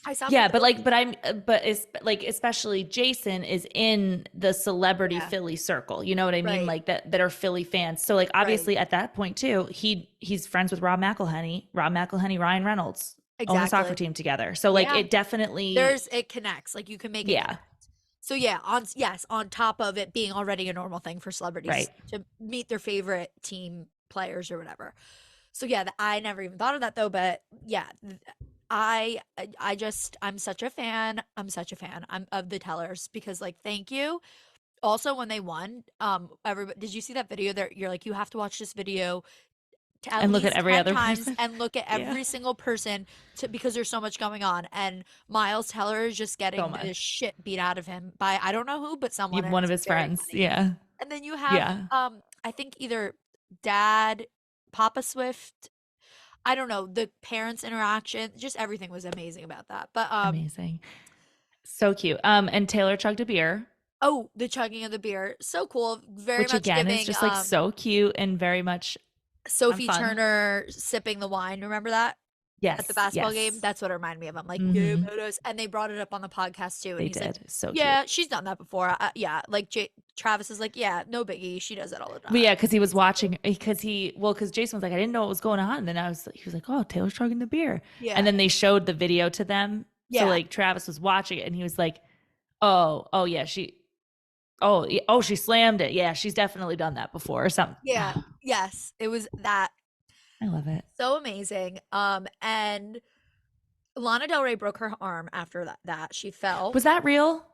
I stopped Yeah, watching. but like, but it's like, especially Jason is in the celebrity Yeah, Philly circle. You know what I mean? right, Like that are Philly fans. So like, right. obviously at that point too, he's friends with Rob McElhenney, Ryan Reynolds own a soccer Exactly. team together. So like, Yeah. it definitely, There's it connects. Like you can make it yeah, connect. So yeah, on yes, on top of it being already a normal thing for right. celebrities to meet their favorite team players or whatever. So yeah, I never even thought of that though, but yeah, I just I'm such a fan. I'm such a fan. I'm of the tellers because like thank you. Also when they won, everybody did you see that video there you're like you have to watch this video to at And look at least every 10 other times person. and look at Yeah, every single person to because there's so much going on and Miles Teller is just so getting the much. shit beat out of him by I don't know who but someone and One of it's his very friends. funny. Yeah, And then you have yeah, I think either dad Papa Swift I don't know the parents interaction just everything was amazing about that. But amazing, so cute. And Taylor chugged a beer, oh the chugging of the beer so cool very which much again is giving just like so cute and very much Sophie fun. Turner sipping the wine remember that? At the Yes, basketball game, yes. that's what it reminded me of. I'm like, "Yeah, Hmm. Motos," and they brought it up on the podcast too, and They he's like, did. So cute. "Yeah, she's done that before." Yeah, like Travis is like, "Yeah, no biggie. She does that all the But time." yeah, because he was Exactly. watching, because Jason was like, I didn't know what was going on. And then he was like, oh, Taylor's chugging the beer. And Yeah, then they showed the video to them. So yeah, like Travis was watching it and he was like, oh yeah, she slammed it. Yeah, she's definitely done that before or something. yeah, yes. It was that I love it. so amazing. And Lana Del Rey broke her arm after that she fell. Was that real?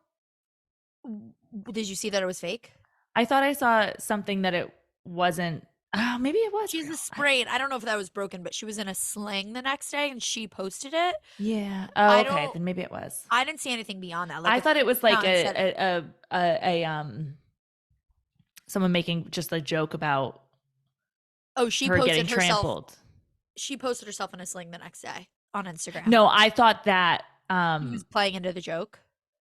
Did you see that it was fake? I thought I saw something that it wasn't. Oh, maybe it was She's real. a sprain. I don't know if that was broken, but she was in a sling the next day and she posted it. Yeah. Oh, I okay. don't Then maybe it was. I didn't see anything beyond that. Like I a thought it was like fountain said it. someone making just a joke about Oh, her getting trampled. she posted herself in a sling the next day on Instagram. No, I thought that He was playing into the joke.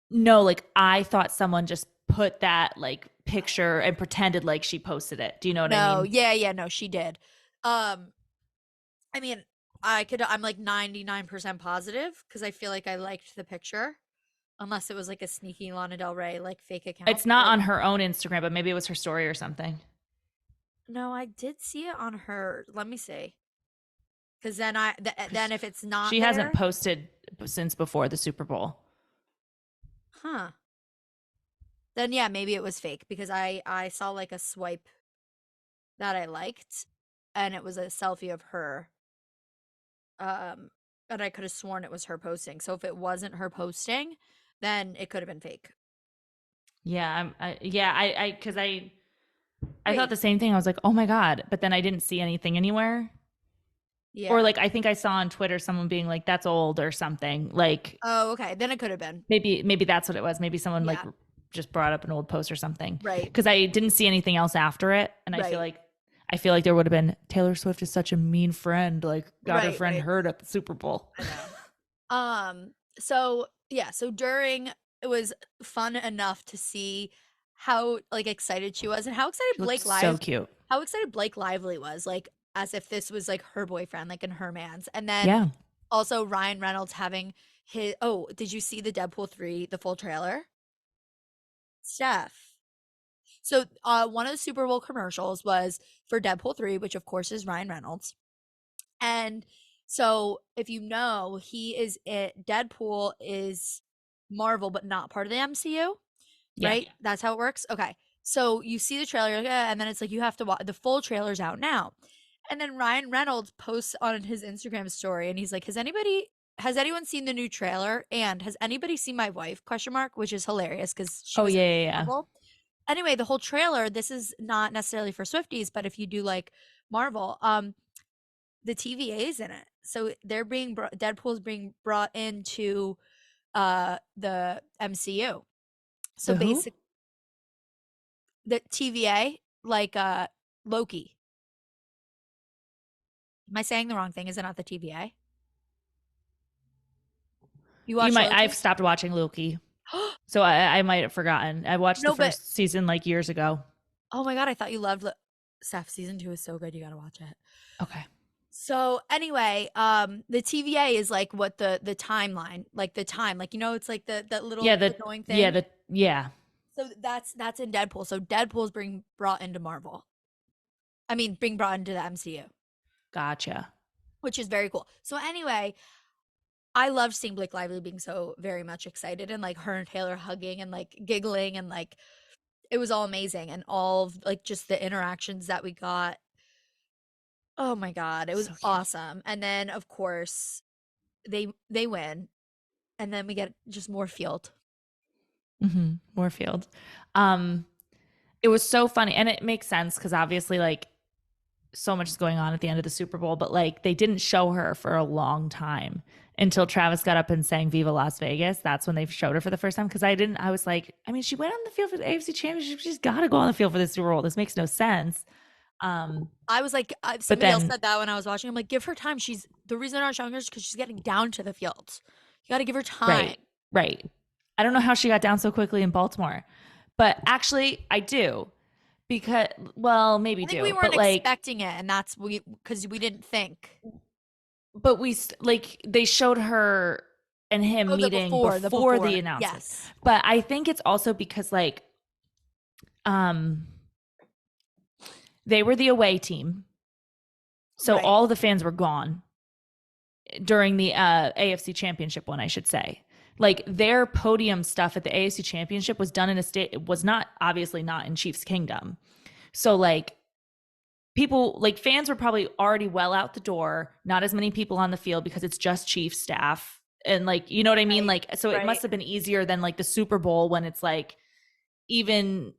no, like I thought someone just put that like picture and pretended like she posted it. Do you know what I No, mean? yeah, no, she did. Um, I mean, I'm like 99% positive because I feel like I liked the picture, unless it was like a sneaky Lana Del Rey like fake account. It's not Like, on her own Instagram, but maybe it was her story or something. No, I did see it on her. Let me see. Because then then 'Cause if it's not she hasn't there, posted since before the Super Bowl. huh? Then yeah, maybe it was fake because I saw like a swipe that I liked, and it was a selfie of her. Um, and I could have sworn it was her posting. So if it wasn't her posting, then it could have been fake. Yeah, because I thought Wait, the same thing. I was like, oh my God. But then I didn't see anything anywhere. Or yeah. like, I think I saw on Twitter someone being like, that's old or something. Like, Oh, okay. Then it could have been. maybe that's what it was. Maybe someone like Yeah. just brought up an old post or something. Right. Because I didn't see anything else after it. And Right. I feel like there would have been Taylor Swift is such a mean friend, like got her Right. friend Right. hurt at the Super Bowl. I know. So yeah, so during it was fun enough to see how like excited she was and She looked so cute. How excited Blake Lively was, like as if this was like her boyfriend, like in her man's. And then Yeah. also Ryan Reynolds having his did you see the Deadpool 3, the full trailer? Steph. So one of the Super Bowl commercials was for Deadpool 3, which of course is Ryan Reynolds. And so if you know, he is it Deadpool is Marvel but not part of the MCU, Yeah. right? That's how it works. Okay. So you see the trailer, you're like, "Eh," and then it's like you have to watch the full trailer's out now. And then Ryan Reynolds posts on his Instagram story and he's like, has anyone seen the new trailer? And has anybody seen my wife? Question mark, which is hilarious because she Oh, was yeah, in yeah, yeah. Marvel. Anyway, the whole trailer, this is not necessarily for Swifties, but if you do like Marvel, the TVA is in it. So they're being Deadpool's being brought into the MCU. So The who? basic the TVA, like Loki. Am I saying the wrong thing? Is it not the TVA? You You watch might. I've Loki? stopped watching Loki, so I might have forgotten. I watched the No, but first season like years ago. oh my god, I thought you loved Steph. Season 2 is so good. You got to watch it. Okay. So anyway, the TVA is like what the timeline, like the time, like it's like that Yeah. little annoying Yeah. thing. Yeah. So that's in Deadpool. So Deadpool's being brought into Marvel. I mean, being brought into the MCU, Gotcha. which is very cool. So anyway, I loved seeing Blake Lively being so very much excited and like her and Taylor hugging and like giggling and like it was all amazing and all of like just the interactions that we got. Oh my god, it was So cute. awesome. And then of course they win and then we get just more field. Moorfield. Um, it was so funny, and it makes sense because obviously, like, so much is going on at the end of the Super Bowl, but like they didn't show her for a long time until Travis got up and sang Viva Las Vegas. That's when they showed her for the first time. Cause I was like, I mean, she went on the field for the AFC Championship. She's got to go on the field for the Super Bowl. This makes no sense. I was like, But somebody else then, said that when I was watching. I'm like, give her time. She's the reason they're not showing her is because she's getting down to the field. You got to give her time. right, right. I don't know how she got down so quickly in Baltimore, but actually, I do because, well, maybe I think we do, weren't but like, expecting it, and that's because we didn't think. but like they showed her and him Oh, meeting the before the before, announcement. yes, But I think it's also because like um they were the away team. So right, all the fans were gone during the AFC Championship one, I should say. Like their podium stuff at the AFC Championship was done in a state, it was not obviously not in Chiefs Kingdom. So like people, like fans were probably already well out the door, not as many people on the field because it's just Chiefs staff. And like, you know what I mean? right, Like, so it right. must have been easier than like the Super Bowl when it's like even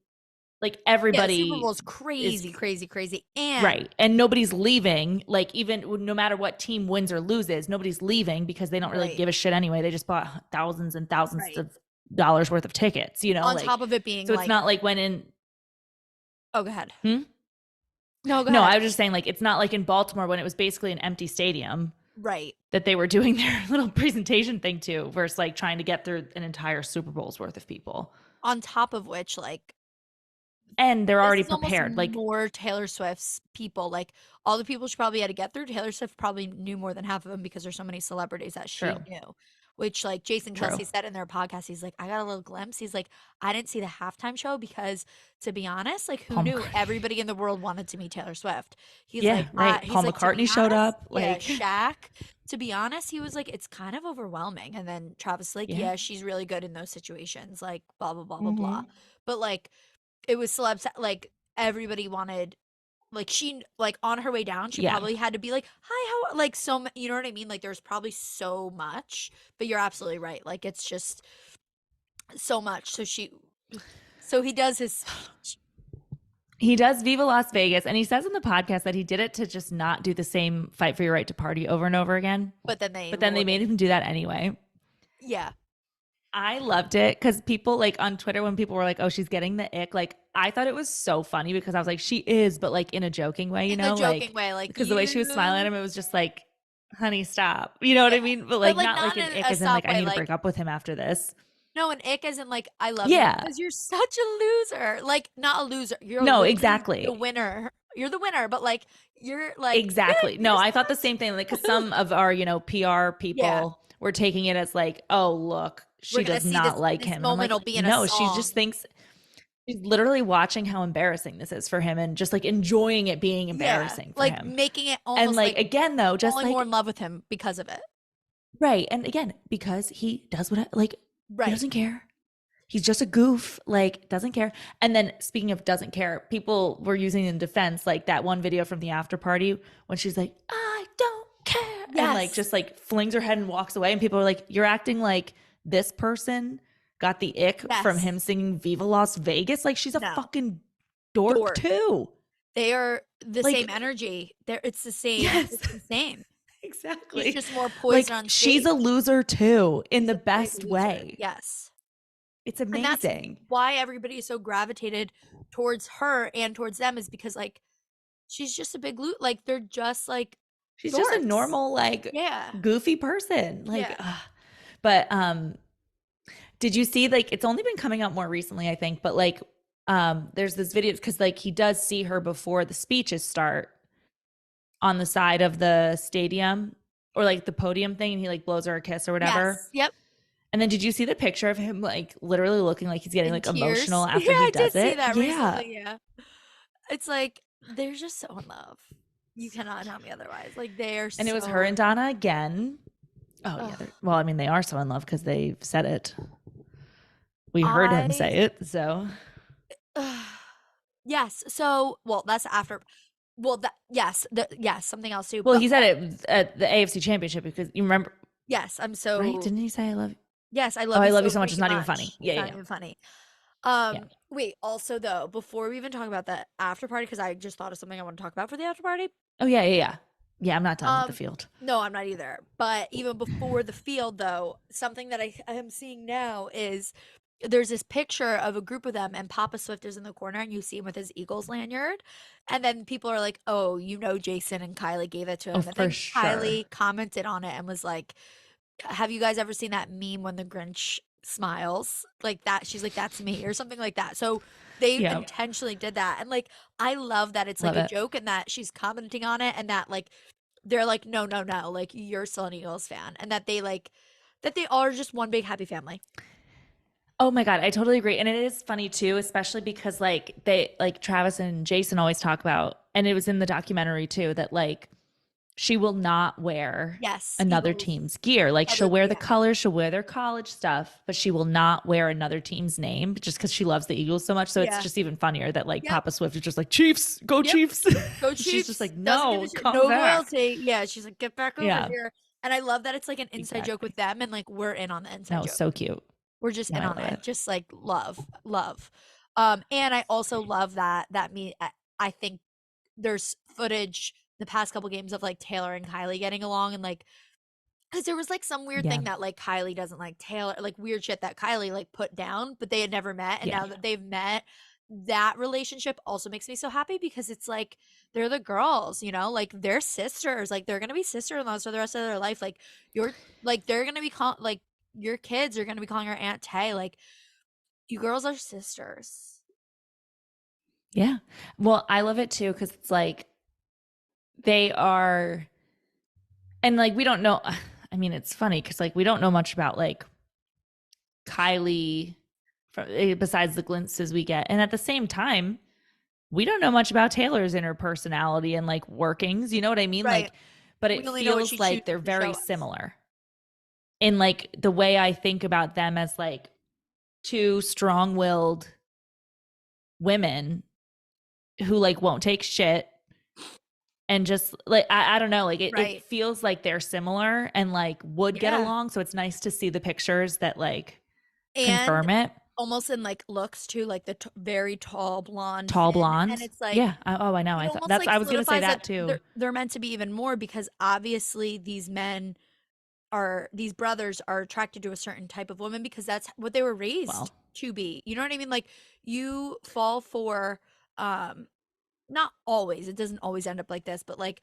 like Yeah, the Super Bowl everybody is is crazy, crazy, crazy, and right. And nobody's leaving. Like even no matter what team wins or loses, nobody's leaving because they don't really right, give a shit anyway. They just bought thousands and thousands right. of dollars worth of tickets, you know, On like top of it being so it's like, not like when in oh, go ahead. hmm? No, go No, ahead. I was just saying like it's not like in Baltimore when it was basically an empty stadium Right. that they were doing their little presentation thing to versus like trying to get through an entire Super Bowl's worth of people. On top of which, like, And they're this already is almost prepared. Like more Taylor Swift's people. Like all the people she probably had to get through, Taylor Swift probably knew more than half of them because there's so many celebrities that she true. knew. which like Jason True. Kelsey said in their podcast, he's like, I got a little glimpse. He's like, I didn't see the halftime show because, to be honest, like who Paul knew McCartney. everybody in the world wanted to meet Taylor Swift. He's Yeah, like, right. he's Paul like, to be McCartney showed honest, up. yeah, Like, Shaq. To be honest, he was like, it's kind of overwhelming. And then Travis like, yeah. yeah, she's really good in those situations, like blah blah blah blah blah. Hmm. But like, it was celebs like everybody wanted like she like on her way down she Yeah. probably had to be like hi how like you know what I mean, like there's probably so much, but you're absolutely right, like it's just so much. So he does his speech, He does Viva Las Vegas, and he says in the podcast that he did it to just not do the same fight for your right to party over and over again. but then they But then they made him do that anyway. yeah I loved it because people like on Twitter, when people were like, oh, she's getting the ick, like I thought it was so funny because I was like, she is, but like in a joking way, you in the know, joking like way, like because the way she was smiling at you him, it was just like, honey, stop. You know what yeah, I mean? But but like like not not like in an ick a as in like, stop I way, need to like break up with him after this. no, an ick as in like I love you Yeah. because you're such a loser, like not a loser, you're No, literally the exactly. winner, you're the winner, but like you're like yeah Exactly. you're No, I thought the such same thing. Like, because some of our, you know, PR yeah people were taking it as like, oh, look, we're she gonna does see not like this him. And I'm moment like, will be in a no, she song. just thinks she's literally watching how embarrassing this is for him and just like enjoying it being Yeah, embarrassing for like him. making it And almost like, like again, though, just falling more like, in love with him because of it. right. And again, because he does what, like, he Right. doesn't care. He's just a goof, like, doesn't care. And then speaking of doesn't care, people were using in defense, like that one video from the after party when she's like, I don't care. And like, Yes. just like flings her head and walks away. And people are like, you're acting like this person got the ick from Yes. him singing Viva Las Vegas. Like, she's a No. fucking dork Dork. too. They are the same Like, energy. It's the same. yes, It's the same. He's exactly. just more poised Like, on she's stage. a loser too in He's the a big best loser. way. Yes. It's And that's amazing. why everybody is so gravitated towards her and towards them, is because like she's just a big like they're just like She's just a dorks. normal, like, Yeah. goofy person. Like, Yeah. but did you see, like, it's only been coming out more recently, I think, but like there's this video because like he does see her before the speeches start on the side of the stadium or like the podium thing, and he like blows her a kiss or whatever. Yes. Yep. And then did you see the picture of him like literally looking like he's getting In like tears. emotional Yeah, after he I did does see it? that Yeah. recently. Yeah. It's like they're just so in love. You cannot tell me otherwise. Like they are And it was her and Donna again. Oh yeah. Ugh. Well, I mean, they are so in love because they've said it. We heard him I say it, so yes. So, well, that's after. Well, that yes, yes, something else too. well, But he said it at the AFC Championship because you remember, yes, I'm right? so Didn't he say I love you? yes, I Oh, love I you love you so so much. It's freaking not even much. funny. It's Yeah, not yeah, even funny. yeah. Wait. Also, though, before we even talk about the after party, because I just thought of something I want to talk about for the after party. Oh yeah, yeah, yeah. Yeah, I'm not done with the field. No, I'm not either. But even before the field, though, something that I am seeing now is there's this picture of a group of them, and Papa Swift is in the corner, and you see him with his Eagles lanyard. And then people are like, oh, you know, Jason and Kylie gave it to Oh, him. And for then sure. Kylie commented on it and was like, have you guys ever seen that meme when the Grinch smiles? Like that, she's like, that's me, or something like that. So they Yeah, intentionally did that. And like, I love that it's like love a it. joke and that she's commenting on it and that like they're like, no, no, no, like you're still an Eagles fan, and that they like that they are just one big happy family. Oh my God, I totally agree. And it is funny too, especially because like they like Travis and Jason always talk about, and it was in the documentary too, that like she will not wear Yes, another Eagles. team's gear. Like she'll Other, wear the yeah, colors, she'll wear their college stuff, but she will not wear another team's name just because she loves the Eagles so much. So it's yeah, just even funnier that like yep, Papa Swift is just like, Chiefs, go yep. Chiefs. Go She's just Chiefs. like, Doesn't give no, a shit. come No back. loyalty. Yeah, she's like, get back over Yeah, here. And I love that it's like an inside joke with exactly. them, and like we're in on the inside No, joke. so cute. We're just No, in I on love it. it. Just like love, love. And I also love that me. I think there's footage the past couple games of like Taylor and Kylie getting along, and like because there was like some weird Yeah, thing that like Kylie doesn't like Taylor, like weird shit that Kylie like put down, but they had never met. And yeah. now that they've met, that relationship also makes me so happy because it's like they're the girls, you know, like they're sisters, like they're gonna be sister-in-laws for the rest of their life. Like you're like they're gonna be like your kids are gonna be calling her Aunt Tay. Like you girls are sisters. Yeah. Well, I love it too because it's like they are, and like we don't know. I mean, it's funny because like we don't know much about like Kylie besides the glimpses we get. And at the same time, we don't know much about Taylor's inner personality and like workings. You know what I mean? Right. Like, but We it only know what she feels like chooses they're to show very us. similar in like the way I think about them as like two strong willed women who like won't take shit and just like I don't know, like it Right. feels like they're similar and like would get Yeah. along. So it's nice to see the pictures that like And confirm it. almost in like looks too, like the very tall blonde Tall Finn, and blondes. it's like Yeah. Oh, I know. it I thought almost that's like I was gonna say solidifies that that too. they're meant to be even more, because obviously these brothers are attracted to a certain type of woman because that's what they were raised Well, to be. You know what I mean? Like you fall for not always, it doesn't always end up like this, but like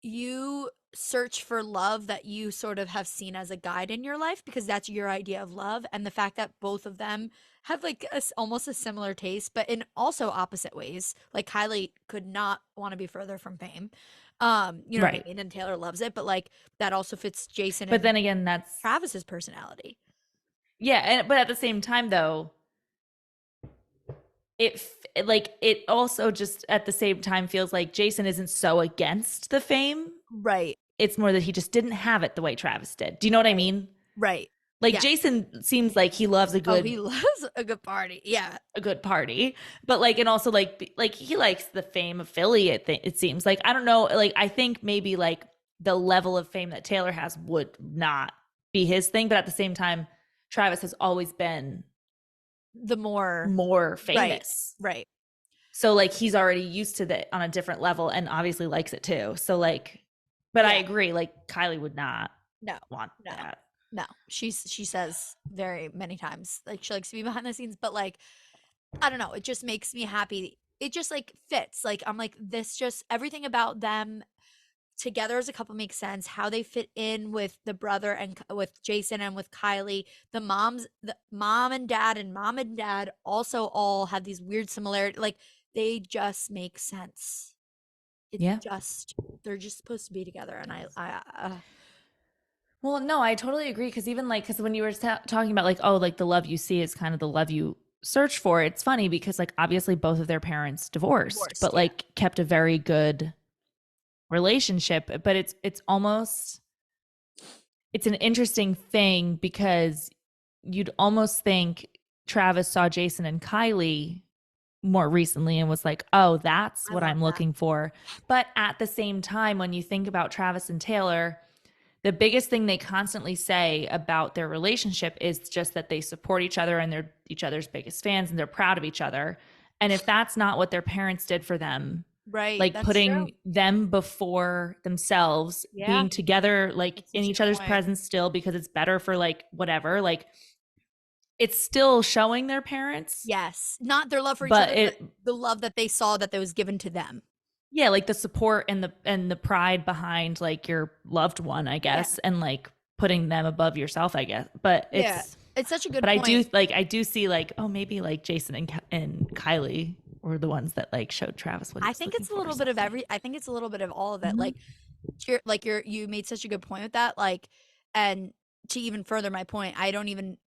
you search for love that you sort of have seen as a guide in your life because that's your idea of love. And the fact that both of them have like almost a similar taste, but in also opposite ways. Like Kylie could not want to be further from fame. You know what I right. mean? And Taylor loves it, but like that also fits Jason But and then again, that's Travis's personality. yeah, and but at the same time though, like it also just at the same time feels like Jason isn't so against the fame. Right. It's more that he just didn't have it the way Travis did. Do you know what I Right. mean? Right. Like Yeah. Jason seems like he loves Oh, he loves a good party. Yeah. a good party, but like and also like he likes the fame of Philly. It seems like I don't know. Like I think maybe like the level of fame that Taylor has would not be his thing, but at the same time, Travis has always been The more more right. famous. Right. So like he's already used to that on a different level and obviously likes it too. So like, but I Yeah. agree, like Kylie would not No. want No. that. No. She says very many times like she likes to be behind the scenes, but like I don't know, it just makes me happy. It just like fits. Like I'm like this just everything about them together as a couple makes sense. How they fit in with the brother and with Jason and with Kylie. The mom and dad also all have these weird similarities. Like they just make sense. It's Yeah. just they're just supposed to be together, and Well, no, I totally agree. Because even like, because when you were talking about like, oh, like the love you see is kind of the love you search for. It's funny because like obviously both of their parents divorced, divorced. but Yeah, like kept a very good relationship. But it's almost it's an interesting thing because you'd almost think Travis saw Jason and Kylie more recently and was like, oh, that's I what love I'm that. looking for. But at the same time, when you think about Travis and Taylor, the biggest thing they constantly say about their relationship is just that they support each other and they're each other's biggest fans and they're proud of each other. And if that's not what their parents did for them, Right, like that's true. putting them before themselves, Yeah, being together, like that's in such a each good other's point. presence still because it's better for like whatever, like it's still showing their parents, Yes, not their love for each but other, but it the love that they saw that was given to them. yeah, like the support and the pride behind like your loved one, I Yeah, guess, and like putting them above yourself, I guess. But yeah, it's such a good but point. I do see like oh maybe like Jason and Kylie were the ones that like showed Travis what he I was think looking it's a for or little bit of something. I think it's a little bit of all of it. Mhm. You made such a good point with that. Like, and to even further my point, I don't even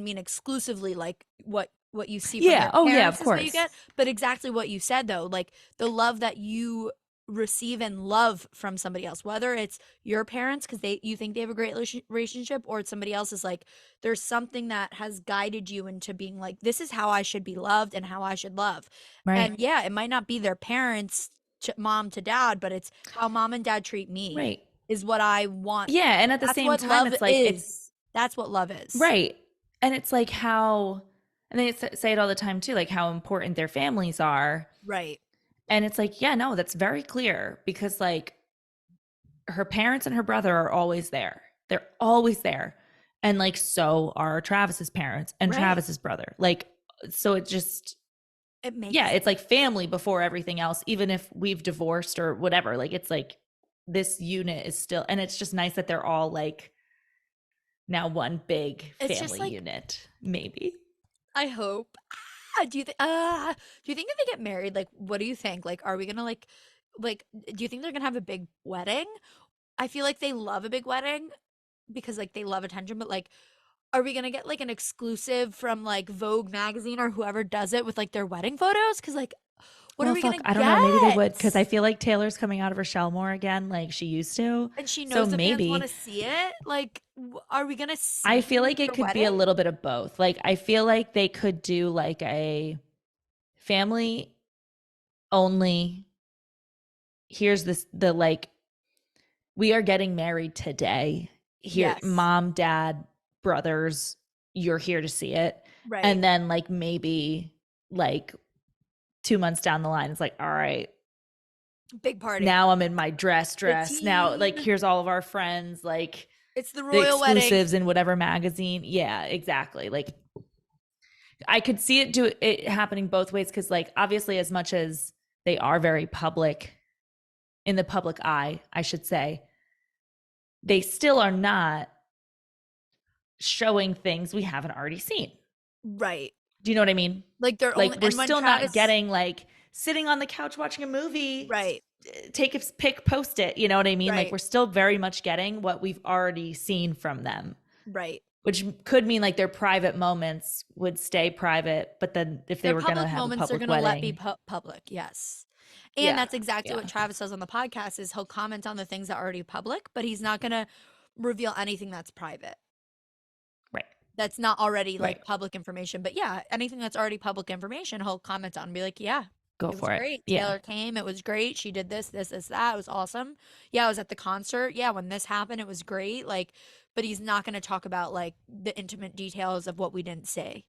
mean exclusively like what you see from Yeah. your Oh yeah. Of parents is what you course. get, but exactly what you said though, like the love that you receive and love from somebody else, whether it's your parents because you think they have a great relationship, or it's somebody else's. Like there's something that has guided you into being like, this is how I should be loved and how I should love. Right. And yeah, it might not be their parents, mom to dad, but it's how mom and dad treat me Right. is what I want. Yeah. And at the That's same what time, love it's like it's is. That's what love is. right. And it's like how and they say it all the time too, like how important their families are. Right. And it's like, yeah, no, that's very clear because like her parents and her brother are always there. They're always there. And like so are Travis's parents and Right. Travis's brother. Like so it just It yeah, makes it's like family before everything else even if we've divorced or whatever. Like it's like this unit is still and it's just nice that they're all like now one big it's just family like unit maybe. I hope. Do you think if they get married, like what do you think? Like are we gonna like do you think they're gonna have a big wedding? I feel like they love a big wedding because like they love attention, but like are we gonna get like an exclusive from like Vogue magazine or whoever does it with like their wedding photos? Cause like what are Well, we gonna fuck, I don't know. Maybe they get? would because I feel like Taylor's coming out of her shell more again, like she used to. And she So knows the fans want maybe to see it. Like, are we gonna I see feel like it your could be a wedding? little bit of both. Like I feel like they could do like a family only. Here's this the like we are getting married today. Here, Yes. mom, dad, brothers, you're here to see it. Right. And then like maybe like 2 months down the line, it's like, all right, Big party. now I'm in my The dress. Now, like, team. here's all of our friends, like It's the the royal wedding. exclusives in whatever magazine. Yeah, exactly. Like I could see it happening both ways because, like, obviously, as much as they are very public in the public eye, I should say, they still are not showing things we haven't already seen. Right. Do you know what I mean? Like they're Like only we're and when still not Travis getting like sitting on the couch watching a movie, right, take a pic, post it. You know what I mean? Like right, we're still very much getting what we've already seen from them, right. which could mean like their private moments would stay private, but then if they Their were going to public have a moments they're public gonna let be wedding, public, yes. And yeah, that's exactly yeah, what Travis does on the podcast is he'll comment on the things that are already public, but he's not gonna reveal anything that's private. right, That's not already right, like public information. But yeah, anything that's already public information, he'll comment on and be like, yeah, go it was for it, great. yeah. Taylor came, it was great. She did this, that. It was awesome. Yeah, I was at the concert. Yeah, when this happened, it was great. Like, but he's not gonna talk about like the intimate details of what we didn't say.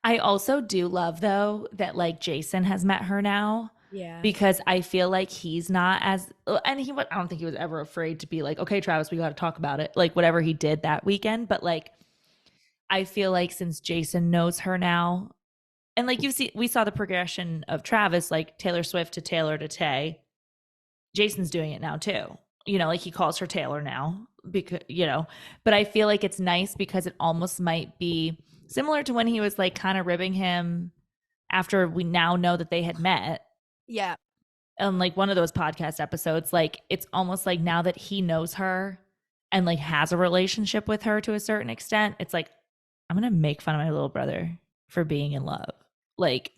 I also do love though that like Jason has met her now Yeah. because I feel like he's not as and I don't think he was ever afraid to be like, okay, Travis, we got to talk about it, like whatever he did that weekend. But like, I feel like since Jason knows her now, and like we saw the progression of Travis, like Taylor Swift to Taylor to Tay. Jason's doing it now too. You know, like he calls her Taylor now because, but I feel like it's nice because it almost might be similar to when he was like kind of ribbing him after we now know that they had met Yeah. on like one of those podcast episodes. Like it's almost like now that he knows her and like has a relationship with her to a certain extent, it's like, I'm going to make fun of my little brother for being in love. Like,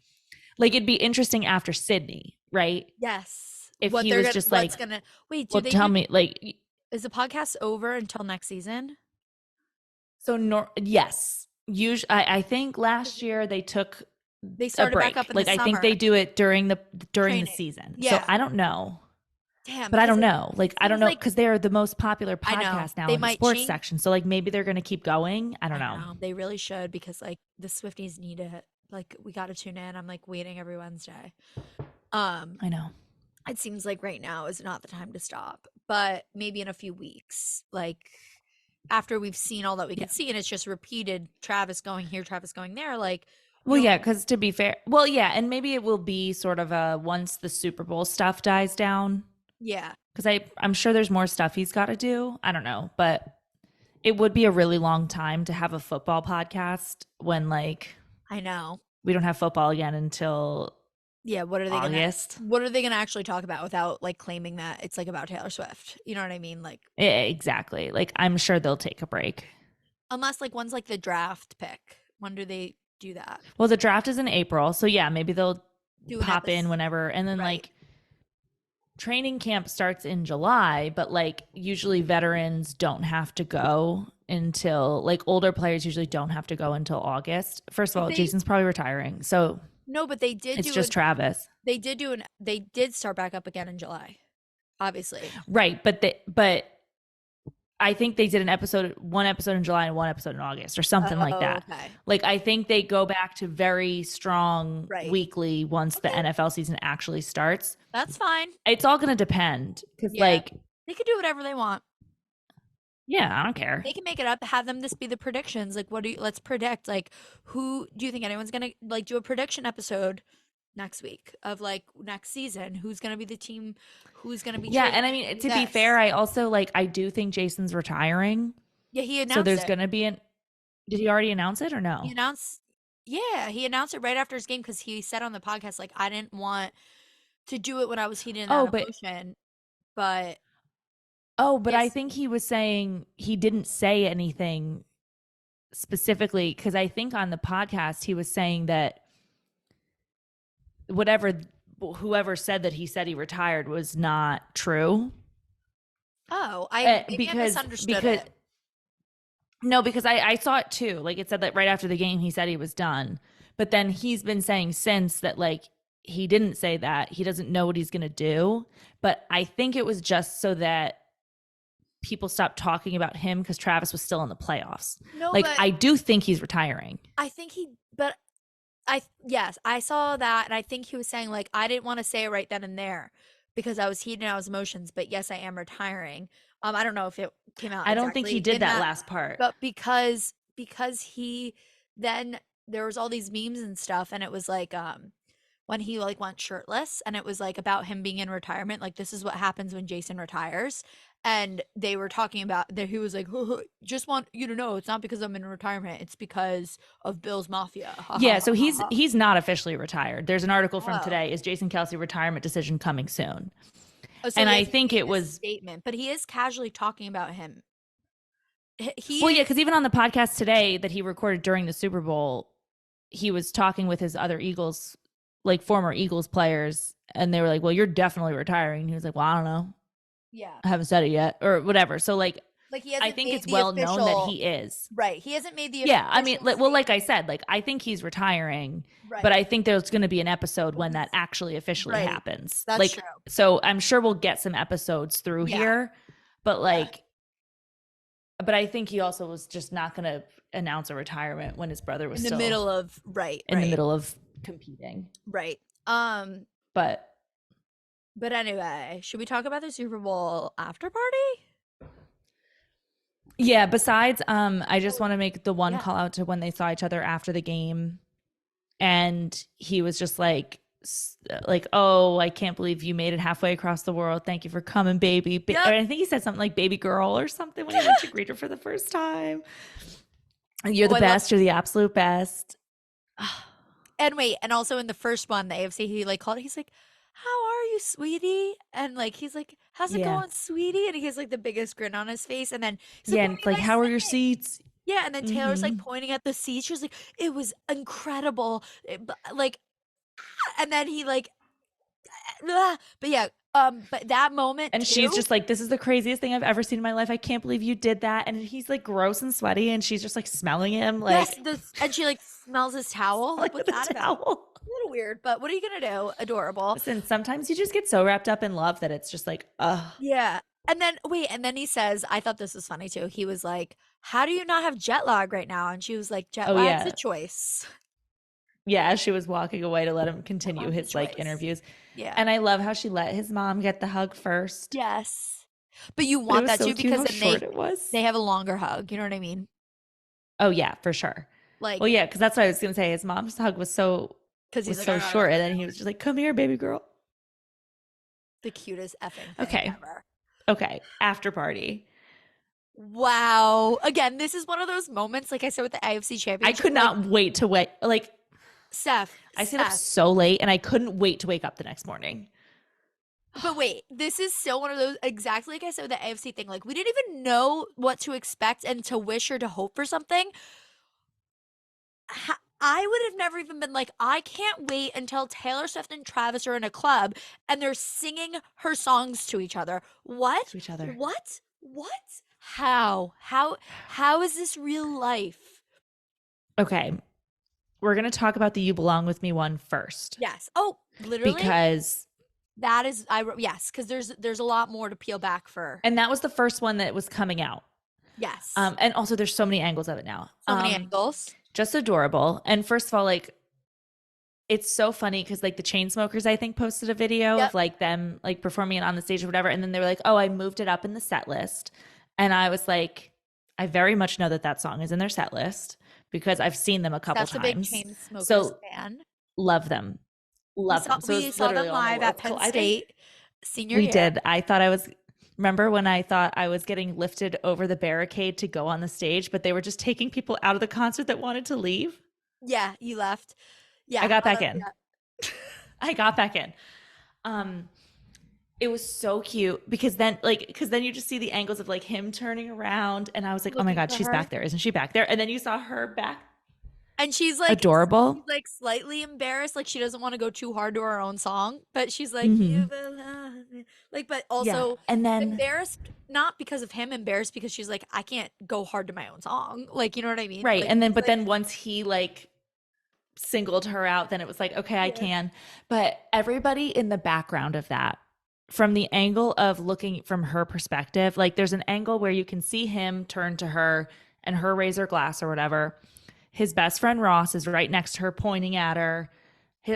like it'd be interesting after Sydney, right? Yes. If What he they're was gonna just what's like, gonna wait, do well, they tell do me, like, is the podcast over until next season? so yes. Usually, I think last year they took They a started back up break. in the Like I think summer they do it during the training. season. So Yeah. I don't know, Damn, but I because don't it know. Like I don't seems know like because they are the most popular I know podcast now they in the might sports change. section. So like maybe they're gonna keep going. I don't I know. know they really should because like the Swifties need it. Like we got to tune in. I'm like waiting every Wednesday. Um, I know. it seems like right now is not the time to stop, but maybe in a few weeks, like after we've seen all that we Yeah. could see, and it's just repeated Travis going here, Travis going there, like Well, yeah, because to be fair, well, yeah, and maybe it will be sort of a once the Super Bowl stuff dies down. yeah, Because I'm sure there's more stuff he's got to do. I don't know, but it would be a really long time to have a football podcast when like I know. we don't have football again until Yeah, August. what are they gonna actually talk about without like claiming that it's like about Taylor Swift? You know what I mean? Like Exactly. Like I'm sure they'll take a break. unless like one's like the draft pick. When do they do that? Well, the draft is in April, so yeah, maybe they'll Do an pop in episode, whenever, and then right? like training camp starts in July, but like usually veterans don't have to go until like older players usually don't have to go until August. First of Did all, they Jason's probably retiring, so no, but they did it's do just an Travis. they did start back up again in July, obviously. Right, but I think they did one episode in July and one episode in August or something like Oh, that. okay. Like I think they go back to very strong Right. weekly once the Okay. NFL season actually starts. That's fine. It's all going to depend cuz Yeah. like They can do whatever they want. yeah, I don't care. They can make it up, have them this be the predictions. Like let's predict like who do you think anyone's going to like do a prediction episode next week of like next season? Who's going to be the team who's going to be Yeah, traded and I mean to be this? fair, I also like I do think Jason's retiring. Yeah, he So announced there's it. going to be did he already announce it or He no? announced yeah, he announced it right after his game because he said on the podcast like I didn't want to do it when I was heated in Oh, that but emotion, but Oh, but I Yes. think he was saying he didn't say anything specifically, because I think on the podcast he was saying that whoever said that he said he retired was not true. Oh, maybe I Because misunderstood it. no, because I saw it too. Like it said that right after the game he said he was done. But then he's been saying since that like he didn't say that. He doesn't know what he's going to do. But I think it was just so that people stopped talking about him because Travis was still in the playoffs. No, Like but I do think he's retiring. I think but yes, I saw that, and I think he was saying like I didn't want to say it right then and there because I was heating out his emotions. But yes, I am retiring. I don't know if it came out I don't think he exactly did in that last part. but because he then there was all these memes and stuff, and it was like when he like went shirtless, and it was like about him being in retirement, like this is what happens when Jason retires. And they were talking about that he was like, just want you to know it's not because I'm in retirement, it's because of Bill's Mafia. Yeah, so he's not officially retired. There's an article from Oh. today, is Jason Kelce retirement decision coming soon? Oh, so And he I hasn't think made it a was statement, but he is casually talking about him. well, yeah, because even on the podcast today that he recorded during the Super Bowl, he was talking with his other Eagles, like former Eagles players, and they were like, "Well, you're definitely retiring." And he was like, "Well, I don't know. Yeah. I haven't said it yet," or whatever. So like He hasn't I think made it's the well known that official he is. right. He hasn't made the Yeah, I mean, official well, like I statement. said, like I think he's retiring, Right. but I think there's going to be an episode when When that actually officially right. happens. That's like, true. so I'm sure we'll get some episodes through Yeah. here, but like, Yeah. but I think he also was just not going to announce a retirement when his brother was in the still middle of in the middle of competing. Right. But anyway, should we talk about the Super Bowl after party? yeah, besides, I just want to make the one Yeah. call out to when they saw each other after the game, and he was just like, "Oh, I can't believe you made it halfway across the world. Thank you for coming, baby." Yep. I think he said something like "baby girl" or something when he went to greet her for the first time. You're the best. You're the absolute best. And wait, and also in the first one, the AFC, he like called. He's like, "How are you, sweetie?" And like he's like, "How's it going, sweetie?" And he has like the biggest grin on his face. And then he's yeah, like, and it's like, "How are your seats?" Yeah, and then Taylor's like pointing at the seats. She was like, "It was incredible." Like, and then he like, but yeah, but that moment, and she's just like, "This is the craziest thing I've ever seen in my life. I can't believe you did that." And he's like gross and sweaty, and she's just like smelling him. Like, yes, and she like smells his towel. Like, what's that about? A little weird, but what are you gonna do? Adorable. Listen, sometimes you just get so wrapped up in love that it's just like, ugh. Yeah. And then he says, I thought this was funny too. He was like, "How do you not have jet lag right now?" And she was like, "Jet lag's a choice." Yeah, she was walking away to let him continue his like interviews. Yeah. And I love how she let his mom get the hug first. Yes. But you want that too, because then they have a longer hug. You know what I mean? Oh yeah, for sure. Like, well, yeah, because that's what I was gonna say. His mom's hug was so short, and then he was just like, "Come here, baby girl." The cutest effing thing ever. Okay. After party. Wow. Again, this is one of those moments, like I said with the AFC Championship. I could not wait to wait. Like, Steph, I stayed up so late, and I couldn't wait to wake up the next morning. But wait, this is still one of those, exactly like I said with the AFC thing. Like, we didn't even know what to expect and to wish or to hope for something. I would have never even been like, I can't wait until Taylor Swift and Travis are in a club and they're singing her songs to each other. What? To each other. What? How is this real life? Okay. We're going to talk about the You Belong With Me one first. Yes. Oh, literally? Because that is, yes, because there's a lot more to peel back for. And that was the first one that was coming out. Yes. And also there's so many angles of it now. So many angles. Just adorable. And first of all, like, it's so funny because like the Chainsmokers, I think, posted a video of like them like performing it on the stage or whatever. And then they were like, "Oh, I moved it up in the set list." And I was like, I very much know that song is in their set list because I've seen them a couple times. That's a big Chainsmokers fan. Love them. Love them. So we saw them live at Penn State senior year. We did. Remember when I thought I was getting lifted over the barricade to go on the stage, but they were just taking people out of the concert that wanted to leave? Yeah, you left. Yeah. I got back in. I got back in. It was so cute because then you just see the angles of like him turning around and I was like, oh my looking God, for she's her. back there. Isn't she back there? And then you saw her back. And Adorable. she's like slightly embarrassed, like she doesn't want to go too hard to her own song, but she's like, "You Hmm. belong," like, but Yeah. also And then, embarrassed, not because of him, embarrassed because she's like, I can't go hard to my own song. Like, you know what I mean? right. Like, And then, she's but like, then once he like singled her out, then it was like, okay, I yeah, can. But everybody in the background of that, from the angle of looking from her perspective, like there's an angle where you can see him turn to her and her raise her glass or whatever. His best friend Ross is right next to her, pointing at her.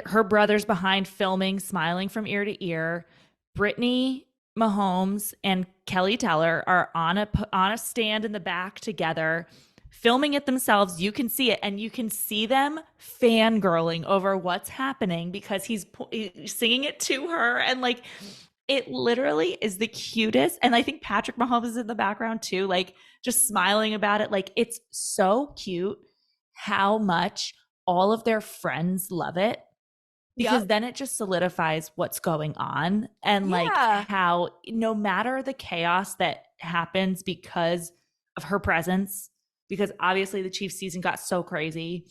Her brother's behind, filming, smiling from ear to ear. Brittany Mahomes and Kelly Teller are on a stand in the back together, filming it themselves. You can see it, and you can see them fangirling over what's happening because he's singing it to her, and like it literally is the cutest. And I think Patrick Mahomes is in the background too, like just smiling about it. Like it's so cute how much all of their friends love it yep, because then it just solidifies what's going on and like yeah, how no matter the chaos that happens because of her presence, because obviously the Chiefs season got so crazy,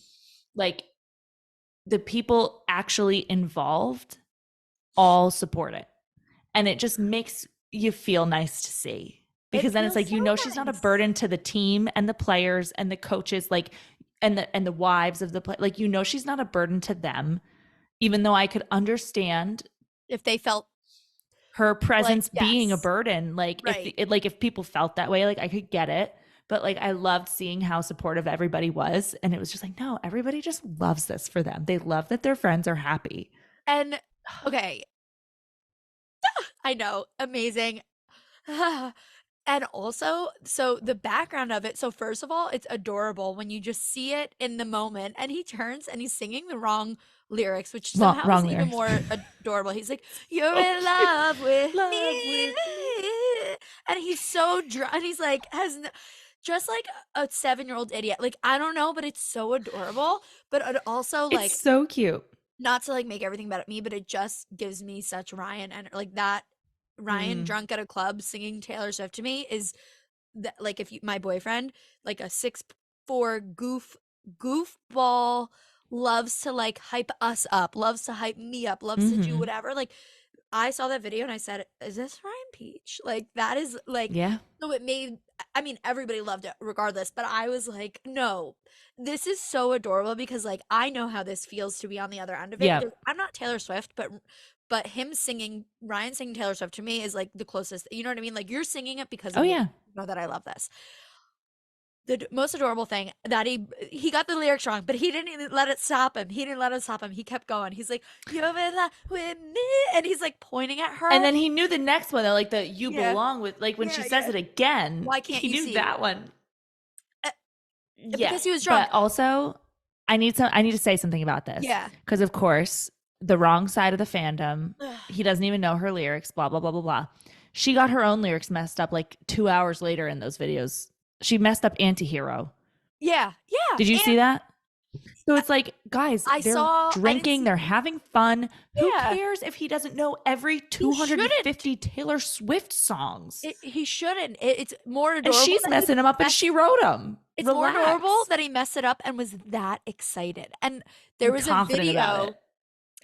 like the people actually involved all support it. And it just makes you feel nice to see it because then it's feels like, so she's not a nice. burden to the team and the players and the coaches, like, and the wives of the play. Like, she's not a burden to them, even though I could understand If they felt her like, presence being a yes, burden. Like right. if people felt that way, like I could get it. But like I loved seeing how supportive everybody was. And it was just like, no, everybody just loves this for them. They love that their friends are happy. And okay, I know, amazing. And also, so the background of it, so first of all, it's adorable when you just see it in the moment and he turns and he's singing the wrong lyrics, which Wrong, somehow is wrong even lyrics. more adorable. He's like, "You're So in cute. love with Love me." with me. And he's so drunk and he's like just like a 7-year-old idiot. Like, I don't know, but it's so adorable, but it also It's like so cute. not to like make everything about me, but it just gives me such Ryan and like that Ryan Mm. drunk at a club singing Taylor Swift to me is that like if you my boyfriend, like a 6'4" goofball, loves to like hype us up, loves to hype me up, loves to do Hmm. whatever. Like I saw that video and I said, "Is this Ryan Peach?" Like that is like Yeah. so it made I mean everybody loved it regardless, but I was like, "No. This is so adorable because like I know how this feels to be on the other end of it Yeah. because I'm not Taylor Swift, but him singing Ryan singing Taylor Swift to me is like the closest. You know what I mean? Like you're singing it because Oh of me. yeah. You know that I love this. The most adorable thing that he got the lyrics wrong, but he didn't even let it stop him. He didn't let it stop him. He kept going. He's like, "You're in love with me," and he's like pointing at And her. then he knew the next one, like the you Yeah, belong with, like when she yeah, says yeah. it again, Why can't he you knew see? that one. Uh, because Yes. he was drunk. But also I need to say something about this. Yeah. Because of course, the wrong side of the fandom, he doesn't even know her lyrics, blah, blah, blah, blah, blah. She got her own lyrics messed up like 2 hours later in those videos. She messed up Antihero. Yeah, yeah. Did you see And that? So it's like, guys, they're I didn't drinking, see. they're having fun. Who Yeah, cares if he doesn't know every he shouldn't. 250 Taylor Swift songs? He shouldn't. It's more And adorable she's that he messing them up and she messed. wrote them. It's more adorable Relax. that he messed it up and was that excited. And there And was a confident about it. video.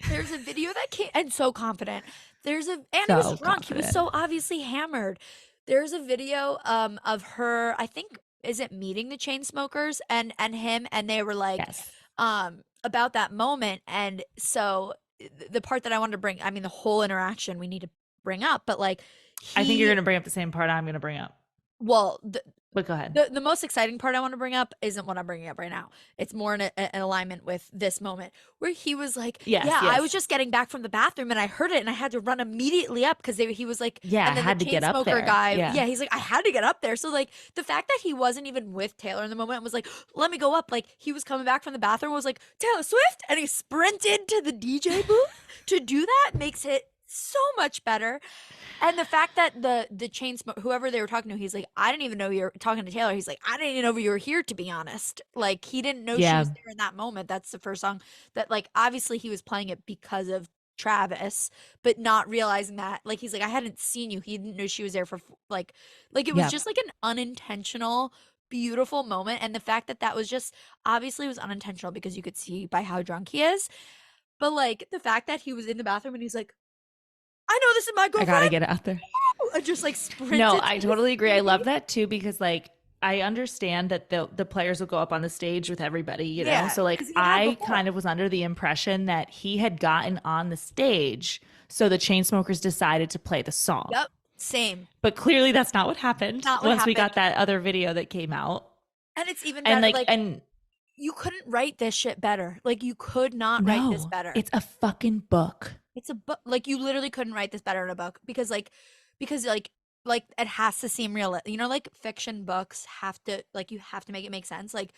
There's a video that came and so confident. And he was So drunk. He was confident. so obviously hammered. There's a video of her, I think is it meeting the chain smokers and him and they were like Yes. about that moment and so the part that I wanted to bring, I mean the whole interaction we need to bring up, but like I think you're he going to bring up the same part I'm going to bring up. well But go ahead. the most exciting part I want to bring up isn't what I'm bringing up right now. It's more in an alignment with this moment where he was like, Yes, "Yeah, I was yes. just getting back from the bathroom and I heard it and I had to run immediately up because he was like." Yeah, I And then the had to chain get up smoker there. guy, Yeah. yeah, he's like, "I had to get up there." So like the fact that he wasn't even with Taylor in the moment and was like, "Let me go up," like he was coming back from the bathroom, was like, "Taylor Swift," and he sprinted to the DJ booth to do that makes it so much better. And the fact that the chain smoke whoever they were talking to, he's like, "I didn't even know you were talking to Taylor." He's like, "I didn't even know you were here, to be honest." Like he didn't know she Yeah. was there in that moment. That's the first song that like obviously he was playing it because of Travis, but not realizing that, like, he's like, I hadn't seen you. He didn't know she was there for like it was Yeah. just like an unintentional, beautiful moment. And the fact that that was just obviously it was unintentional because you could see by how drunk he is. But like the fact that he was in the bathroom and he's like, I know this is my I gotta girlfriend. get it out there. And just like sprinted. No, to I the totally agree. I love security. that too because like I understand that the players will go up on the stage with everybody, you know. Yeah, So like because he had I before. kind of was under the impression that he had gotten on the stage, so the Chainsmokers decided to play the song. Yep, same. But clearly that's not what happened Not what once we happened. got that other video that came out. And it's even And better. like Like and you couldn't write this shit better. Like you could not write this no, better. it's a fucking book. It's a book. Like you literally couldn't write this better in a book because like it has to seem real. You know, like fiction books have to like you have to make it make sense. Like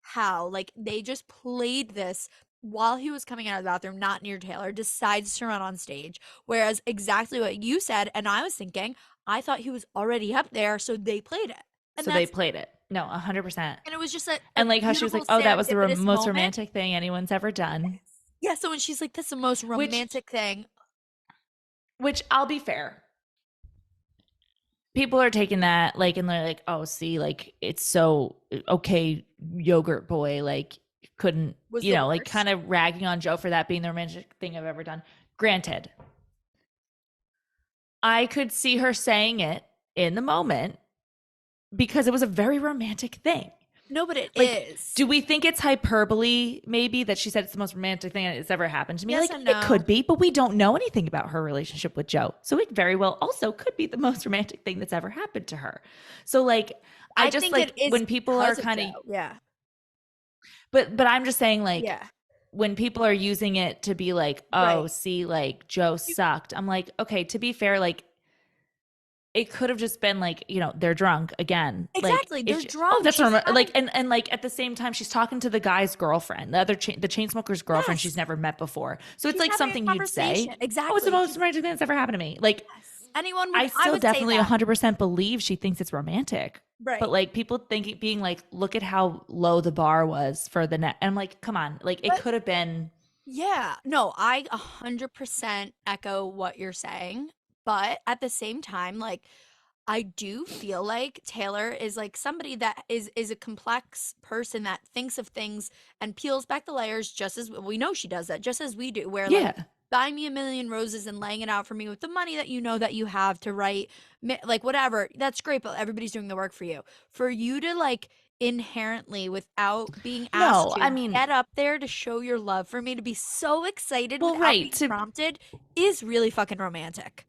how like they just played this while he was coming out of the bathroom, not near Taylor, decides to run on stage. Whereas exactly what you said, and I was thinking, I thought he was already up there, so they played it, and So they that's played it. No, 100%. and it was just a And like how she was like, beautiful "Oh, that was the serendipitous most moment. romantic thing anyone's ever done." Yeah, so when she's like, "That's the most Which romantic thing," I'll be fair. People are taking that like and they're like, oh, see, like it's so okay, yogurt boy, like couldn't, was you the know, like worst. kind of ragging on Joe for that being the romantic thing I've ever done. Granted, I could see her saying it in the moment because it was a very romantic thing. No, but it Like, is. do we think it's hyperbole maybe that she said it's the most romantic thing that's ever happened to me? Yes Like, and it no. could be, but we don't know anything about her relationship with Joe. So it very well also could be the most romantic thing that's ever happened to her. So like I I just think it like is when people are because of kind of Joe. Yeah. but I'm just saying like Yeah. when people are using it to be like, Right. "Oh, see like Joe You sucked." I'm like, "Okay, to be fair, like it could have just been like, you know, they're drunk again. Like exactly. They're it's oh, drunk. that's She's normal. Like having and like at the same time, she's talking to the guy's girlfriend, the chain smoker's girlfriend she's yes. never met before. So it's She's like having a something you'd conversation. say, "Oh, it's the Exactly. most She's romantic thing that's ever happened to me." Like yes. Anyone would I I still would say definitely that. 100% believe she thinks it's romantic. But Right. like people thinking being like, "Look at how low the bar was for the net." And I'm like, "Come on. Like it But could have been yeah, no, I 100% echo what you're saying. But at the same time, like I do feel like Taylor is like somebody that is a complex person that thinks of things and peels back the layers just as we know she does that, just as we do, where like yeah. buying me a million roses and laying it out for me with the money that you know that you have to write like whatever, that's great, but everybody's doing the work for you. For you to like inherently without being asked No, I to mean, get up there to show your love for me to be so excited well, without right. being To prompted is really fucking romantic.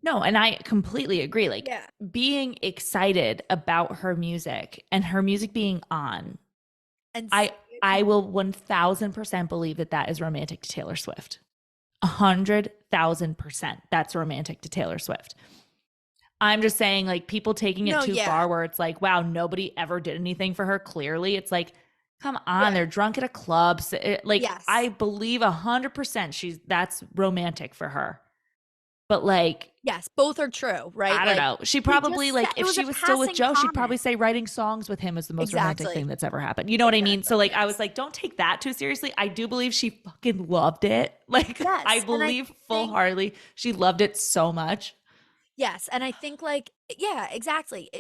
No, and I completely agree. Like Yeah. being excited about her music and her music being on, And I say it I to will 1000% believe that that is romantic to Taylor Swift. 100,000% that's romantic to Taylor Swift. I'm just saying, like people taking it no, too yeah. far, where it's like, wow, nobody ever did anything for her. Clearly, it's like, come on, Yeah. they're drunk at a club. So like I Yes. believe 100% that's romantic for her. But like Yes, both are true, right? I don't Like, know. She she probably just said like it if was she a was still with passing Joe, she'd probably comment. say writing songs with him is the most romantic thing Exactly. that's ever happened. You know what I mean? So Exactly. like I was Yes. like, don't take that too seriously. I do believe she fucking loved it. Like I Yes, and I believe full think heartedly she loved it so much. yes, and I think like yeah, exactly.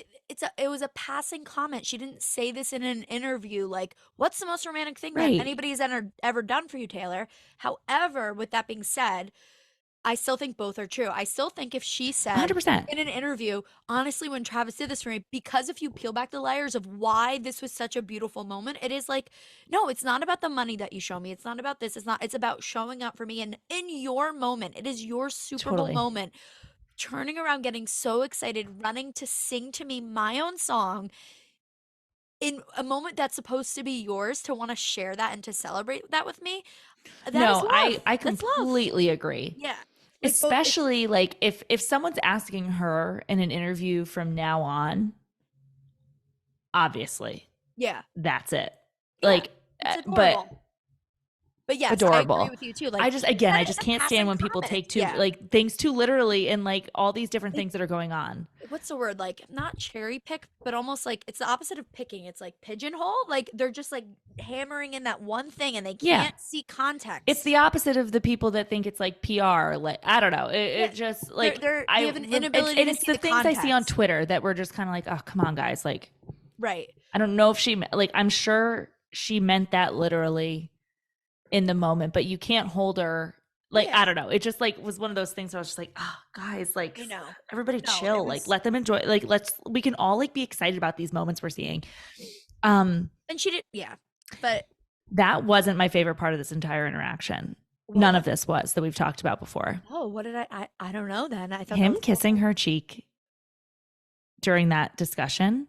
It was a passing comment. She didn't say this in an interview like, "What's the most romantic thing that Right. anybody's ever done for you, Taylor?" However, with that being said, I still think both are true. I still think if she said 100%. in an interview, honestly, when Travis did this for me, because if you peel back the layers of why this was such a beautiful moment, it is like, no, it's not about the money that you show me. It's not about this. It's about showing up for me. And in your moment, it is your Super Bowl Totally. moment, turning around, getting so excited, running to sing to me my own song in a moment that's supposed to be yours to want to share that and to celebrate that with me. That is No, I love. I That's love. completely agree. Yeah. Like both, it's, Especially like if someone's asking her in an interview from now on, obviously yeah. that's it. Yeah. Like It's but adorable. But yes, I agree Adorable. with you too. Like, I set it just in a can't stand passing when people comment. take Yeah. like things too literally and like all these different They things that are going on. what's the word? Like, not cherry pick, but almost like it's the opposite of picking. It's like pigeonhole. Like they're just like hammering in that one thing and they Yeah. can't see It's context. the opposite of the people that think it's like PR. Like, I don't know. Yeah. It just They're like, they have an inability and to it's see the the things I see on context. Twitter that we're just kind of like, oh, come on, guys. Like, Right. I don't know if like, I'm sure she meant that literally in the moment, but you can't hold her. Like, Yeah. I don't know. It just like was one of those things where I was just like, oh, guys, like, I know. everybody No, it chill. Like, was let them enjoy. Like, we can all like be excited about these moments we're seeing. and she did yeah. But That wasn't my favorite part of this entire interaction. what None was of this was that we've talked about before. Oh, what did I don't know then. I thought that Him was the kissing whole her cheek during that discussion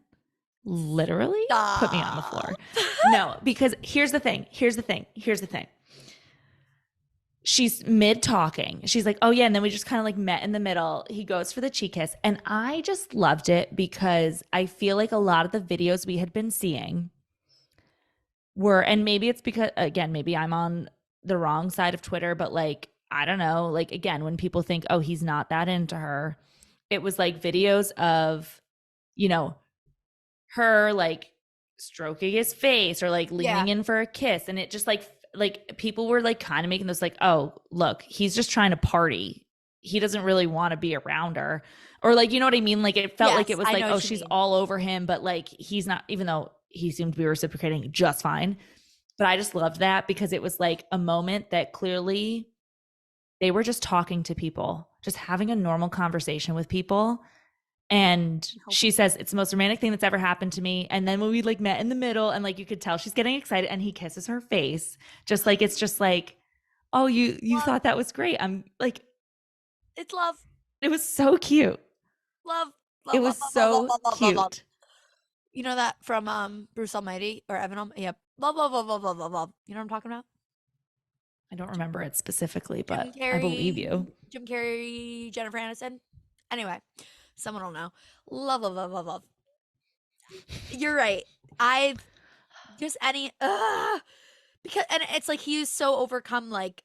literally put me on the floor. Stop. No, because here's the thing. She's mid talking. She's like, oh, yeah. And then we just kind of like met in the middle. He goes for the cheek kiss. And I just loved it because I feel like a lot of the videos we had been seeing were, and maybe it's because, again, maybe I'm on the wrong side of Twitter, but like, I don't know. Like, again, when people think, oh, he's not that into her, it was like videos of, you know, her like stroking his face or like leaning Yeah. in for a kiss. And it just like people were like kind of making this like, oh, look, he's just trying to party. He doesn't really want to be around her. Or like, you know what I mean? Like it felt like Yes, it was I like, know oh, what you she's mean. all over him, but like he's not, even though he seemed to be reciprocating just fine. But I just loved that because it was like a moment that clearly they were just talking to people, just having a normal conversation with people. And she says, it's the most romantic thing that's ever happened to me. And then when we like met in the middle and like you could tell she's getting excited and he kisses her face, just like it's just like, oh, you Love. thought that was great. I'm like, It's love. it was so cute. Love. It Love, love, was love, so love, love, love, love, love. cute. You know that from Bruce Almighty or Evan? Yep. Love, love, love, love, love, love, love. You know what I'm talking about? I don't remember it specifically, Jim but I believe Carrey, you. Jim Carrey, Jennifer Aniston. Anyway, someone will know. Love, love, love, love, love. You're right. I've just any because and it's like he was so overcome like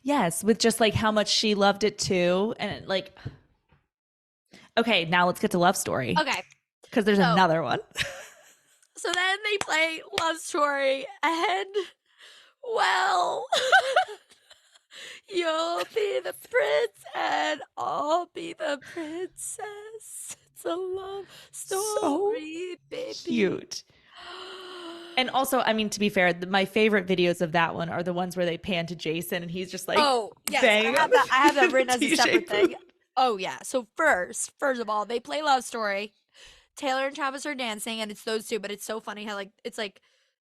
Yes, with just like how much she loved it too. And it, like, okay, now let's get to Love Story. Okay. Because there's So- another one. So then they play Love Story and well you'll be the prince and I'll be the princess. It's a love story, baby. Cute. And also, I mean, to be fair, my favorite videos of that one are the ones where they pan to Jason and he's just like, oh yes, banging on I have that the written as a separate T-shaped thing. food. Oh yeah. So first of all, they play Love Story. Taylor and Travis are dancing, and it's those two. But it's so funny how like it's like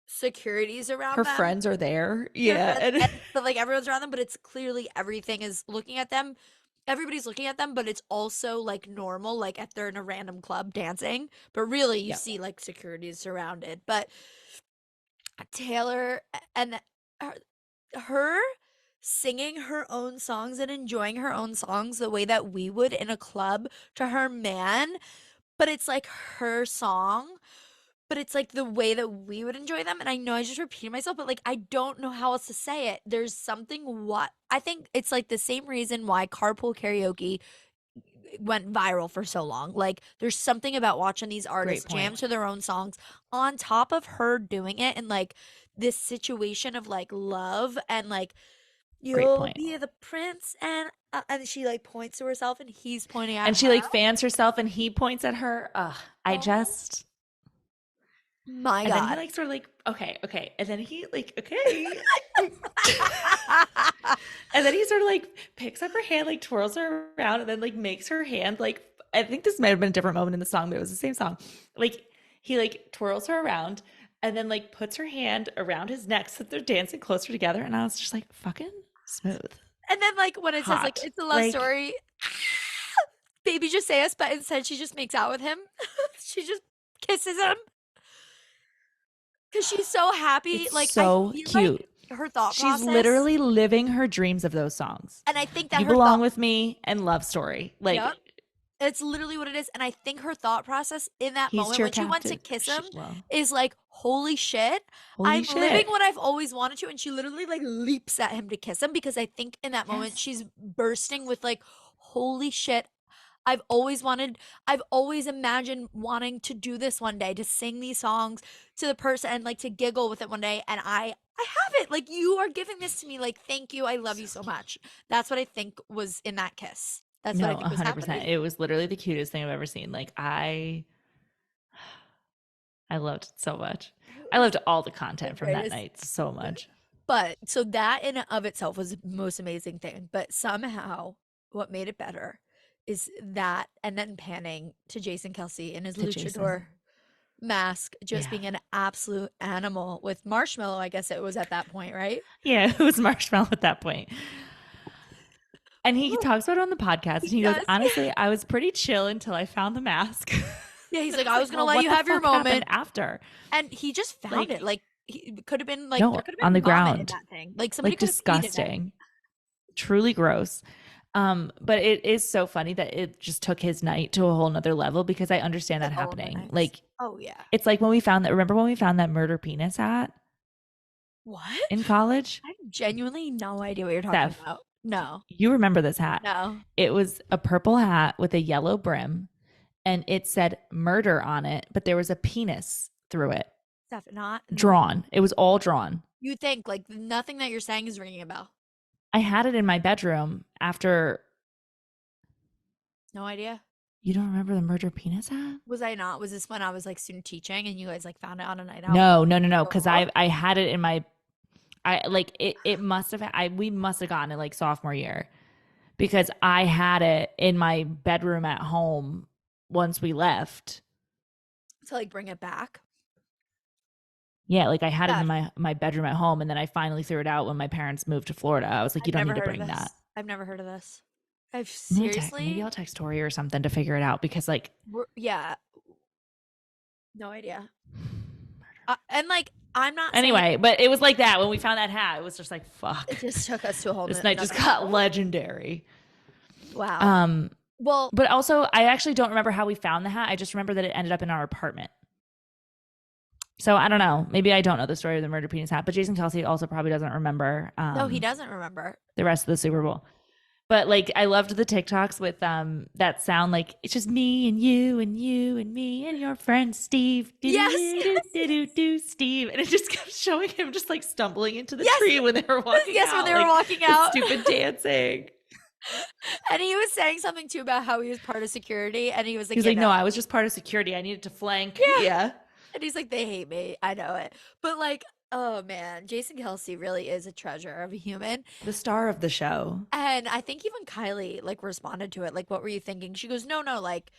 securities around Her them. friends are there. Their Yeah. friends- but like everyone's around them, but it's clearly everything is looking at them. Everybody's looking at them, but it's also like normal, like if they're in a random club dancing. But really, you Yep. see like security surrounded. But Taylor and her singing her own songs and enjoying her own songs the way that we would in a club to her man, but it's like her song, but it's like the way that we would enjoy them. And I know I just repeated myself, but like I don't know how else to say it. There's something what I think it's like the same reason why carpool karaoke went viral for so long. Like there's something about watching these artists point. jam to their own songs on top of her doing it in like this situation of like love and like you'll point. be the prince and she like points to herself and he's pointing at And she her. like fans herself and he points at her. I Oh. just. My And then he God. like sort of like, okay. And then he like, okay. And then he sort of like picks up her hand, like twirls her around, and then like makes her hand like, I think this might have been a different moment in the song, but it was the same song. Like he like twirls her around and then like puts her hand around his neck so that they're dancing closer together. And I was just like, fucking smooth. And then like when it says like Hot. it's a love Like- story, baby just say us, but instead she just makes out with him. She just kisses him. Cause she's so happy. It's like so I feel cute. Like, her thought She's process. literally living her dreams of those songs. And I think that You her Belong thought, With Me and Love Story. Like Yep. It's literally what it is, and I think her thought process in that He's moment your when she went to captive. kiss him Well, is like, "Holy shit, holy I'm living shit. what I've always wanted to," and she literally, like, leaps at him to kiss him because I think in that moment Yes. she's bursting with like, "Holy shit, I've always imagined wanting to do this one day, to sing these songs to the person and, like, to giggle with it one day, and I have it, like, you are giving this to me, like, thank you, I love you so much." That's what I think was in that kiss. That's what I No, think was 100%. happening. It was literally the cutest thing I've ever seen. Like I loved it so much. It I was loved all the the content from that greatest. night so much. But so that in and of itself was the most amazing thing, but somehow what made it better is that and then panning to Jason Kelsey in his To Jason. luchador mask, just Yeah. being an absolute animal with Marshmallow, I guess it was at that point, right? Yeah, it was Marshmallow at that point. And he Ooh, talks about it on the podcast and he he goes, does. honestly, I was pretty chill until I found the mask. Yeah, he's And like, "I was gonna well, let what you the have your fuck happened moment." after? And he just found it. Like, Like, he could have been like, there no, could have on the been vomit in ground. that thing. Like, somebody Like could have peed in it. disgusting. Truly gross. But it is so funny that it just took his night to a whole nother level because I understand that Like all of their happening. nights. Like, Oh, yeah. it's like when we found that, remember when we found that murder penis hat What? in college? I have genuinely no idea what you're talking Steph, about. No. you remember this hat. No. It was a purple hat with a yellow brim and it said murder on it, but there was a penis through it. Steph, not Drawn. It was all drawn. You think like nothing that you're saying is ringing a bell. I had it in my bedroom after. No idea. You don't remember the murder penis hat? Was I not? Was this when I was like student teaching and you guys like found it on a night out? No. Because I had it in my. I like it must have. We must have gotten it like sophomore year, because I had it in my bedroom at home once we left. To like bring it back. Yeah, like I had it Yeah. in my bedroom at home, and then I finally threw it out when my parents moved to Florida. I was like, you don't need to bring that. I've never heard of this. I've Maybe seriously. I'll text Tori or something to figure it out because like Yeah. No idea. And like I'm not. Anyway, but it was like that when we found that hat. It was just like fuck. It just took us to a whole. This night just got legendary. Wow. Well, but also I actually don't remember how we found the hat. I just remember that it ended up in our apartment. So I don't know. Maybe I don't know the story of the murder penis hat, but Jason Kelsey also probably doesn't remember. No, he doesn't remember the rest of the Super Bowl. But like I loved the TikToks with that sound like it's just me and you and you and me and your friend Steve. Yes. Steve. And it just kept showing him just like stumbling into the tree when they were walking out. Yes, when they were walking out. Stupid dancing. And he was saying something too about how he was part of security, and he was like, no, I was just part of security. I needed to flank. Yeah. And he's like, they hate me. I know it. But like, oh man, Jason Kelsey really is a treasure of a human. The star of the show. And I think even Kylie like responded to it. Like, what were you thinking? She goes, no, like,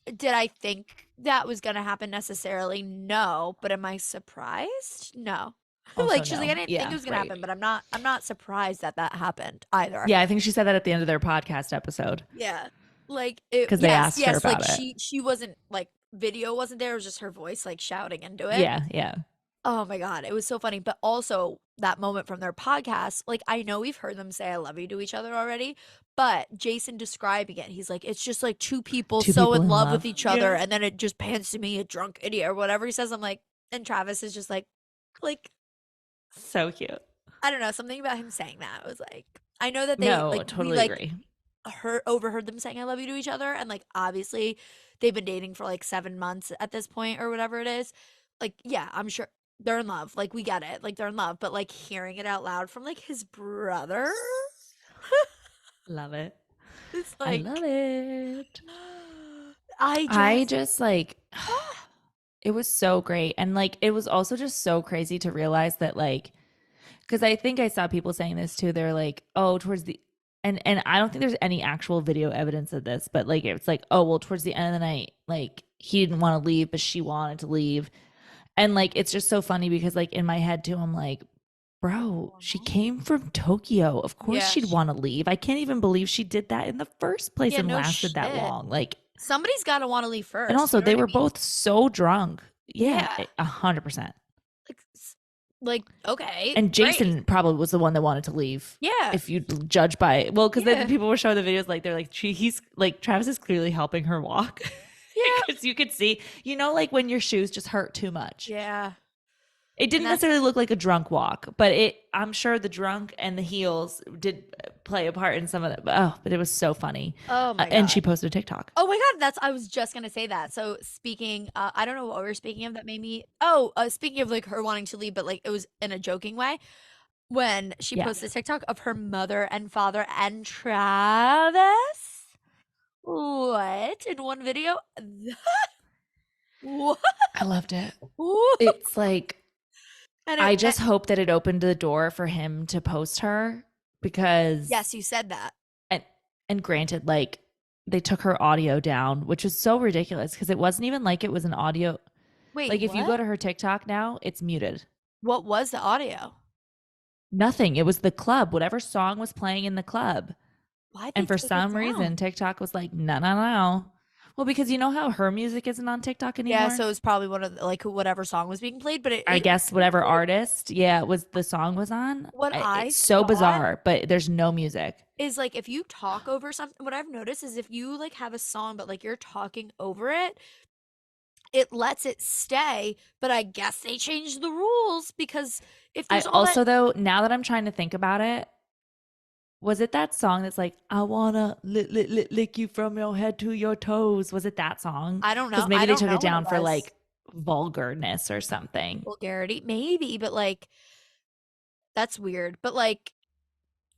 did I think that was going to happen necessarily? No. But am I surprised? No. Like, she's like, I didn't think it was going to happen, but I'm not surprised that happened either. Yeah, I think she said that at the end of their podcast episode. Yeah. Like, because they asked her about like it. She wasn't like, video wasn't there. It was just her voice like shouting into it. Yeah. Oh my God. It was so funny. But also that moment from their podcast, like I know we've heard them say I love you to each other already, but Jason describing it, he's like, it's just like two people in love with each other. And then it just pans to me, a drunk idiot or whatever he says. I'm like, and Travis is just like, so cute. I don't know. Something about him saying that was like, I know that they totally agree. Overheard them saying I love you to each other. And like, obviously they've been dating for like 7 months at this point or whatever it is. Like, yeah, I'm sure they're in love. Like, we get it. Like, they're in love. But like hearing it out loud from like his brother. Love it. It's like, I love it. I just like, it was so great. And like, it was also just so crazy to realize that like, because I think I saw people saying this too. They're like, oh, towards the and I don't think there's any actual video evidence of this, but like it's like, oh well, towards the end of the night, like he didn't want to leave, but she wanted to leave. And like it's just so funny because like in my head too, I'm like, bro, she came from Tokyo. Of course she'd want to leave. I can't even believe she did that in the first place and lasted that long. Like somebody's got to want to leave first. And also they were both so drunk. Yeah, 100%. Like Like, okay, And great. Jason probably was the one that wanted to leave. Yeah. If you judge by, well, because Yeah. then people were showing the videos, like they're like, he's like, Travis is clearly helping her walk. Yeah. Because you could see, like when your shoes just hurt too much. Yeah. It didn't necessarily look like a drunk walk, but I'm sure the drunk and the heels did play a part in some of that. But it was so funny. Oh my God. And she posted a TikTok. Oh my God, I was just gonna say that. So speaking, I don't know what we were speaking of that made me. Speaking of like her wanting to leave, but like it was in a joking way. When she posted TikTok of her mother and father and Travis. What? In one video? What? I loved it. What? It's like, I just hope that it opened the door for him to post her because. Yes, you said that. And granted, like they took her audio down, which was so ridiculous because it wasn't even like it was an audio. Wait, like if what? you go to her TikTok now, it's muted. What was the audio? Nothing. It was the club, whatever song was playing in the club. Why? And for some reason, TikTok was like, no. Well, because you know how her music isn't on TikTok anymore? Yeah, so it was probably one of the, like whatever song was being played, but I guess whatever artist, it was the song was on. It's so bizarre, but there's no music. Is like if you talk over something, what I've noticed is if you like have a song, but like you're talking over it, it lets it stay. But I guess they changed the rules because if there's though, now that I'm trying to think about it, was it that song that's like, I wanna lick you from your head to your toes? Was it that song? I don't know. Because maybe they took it down for like vulgarness or something. Vulgarity, maybe, but like that's weird. But like,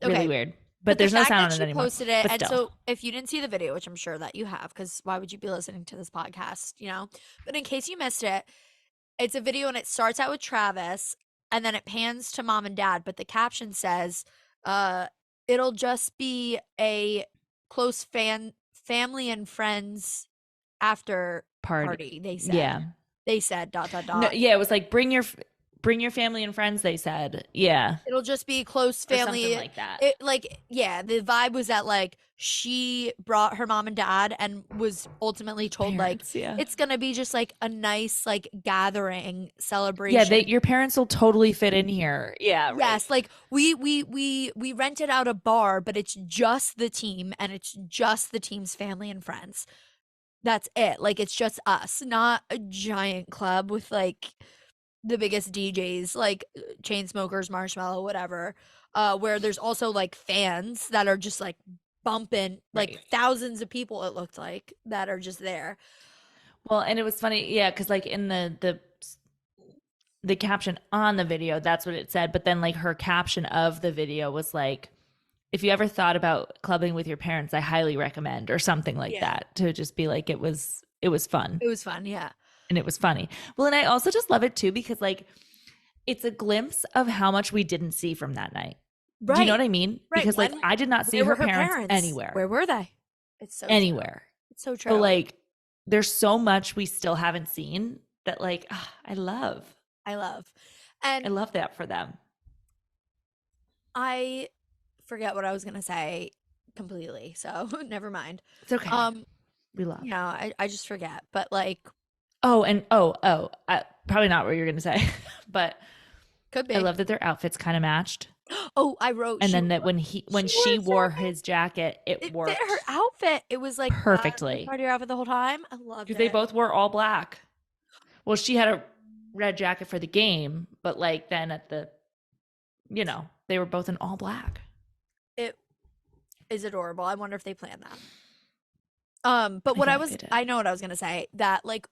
okay. Really weird. But there's no sound on it anymore. Posted it, and so if you didn't see the video, which I'm sure that you have, because why would you be listening to this podcast, But in case you missed it, it's a video and it starts out with Travis, and then it pans to mom and dad, but the caption says, it'll just be a close family and friends after party. They said. Yeah. They said ... No, yeah, it was like bring your family and friends, they said. Yeah. It'll just be close family. Or something like that. The vibe was that like she brought her mom and dad and was ultimately told parents, it's going to be just like a nice like gathering celebration. Yeah, your parents will totally fit in here. Yeah. Right. Yes, like we rented out a bar, but it's just the team and it's just the team's family and friends. That's it. Like it's just us, not a giant club with like the biggest DJs like Chainsmokers, Marshmello, whatever, where there's also like fans that are just like bumping, like thousands of people it looked like that are just there. Well, and it was funny, yeah, because like in the caption on the video, that's what it said, but then like her caption of the video was like, if you ever thought about clubbing with your parents, I highly recommend, or something like that, to just be like, it was fun. It was fun, yeah. And it was funny. Well, and I also just love it too because like it's a glimpse of how much we didn't see from that night. Right. Do you know what I mean? Right. Because like I did not see her parents anywhere. Where were they? It's so anywhere. True. It's so true. So like there's so much we still haven't seen that like I love. And I love that for them. I forget what I was gonna say completely, so never mind. It's okay. We love. I just forget. But like probably not what you're gonna say, but could be. I love that their outfits kind of matched. I wrote. And then that when she wore his jacket, it worked. Her outfit, it was like perfectly. Part of your outfit the whole time. I loved it because they both wore all black. Well, she had a red jacket for the game, but like then at the, they were both in all black. It is adorable. I wonder if they planned that. But I know what I was gonna say, that like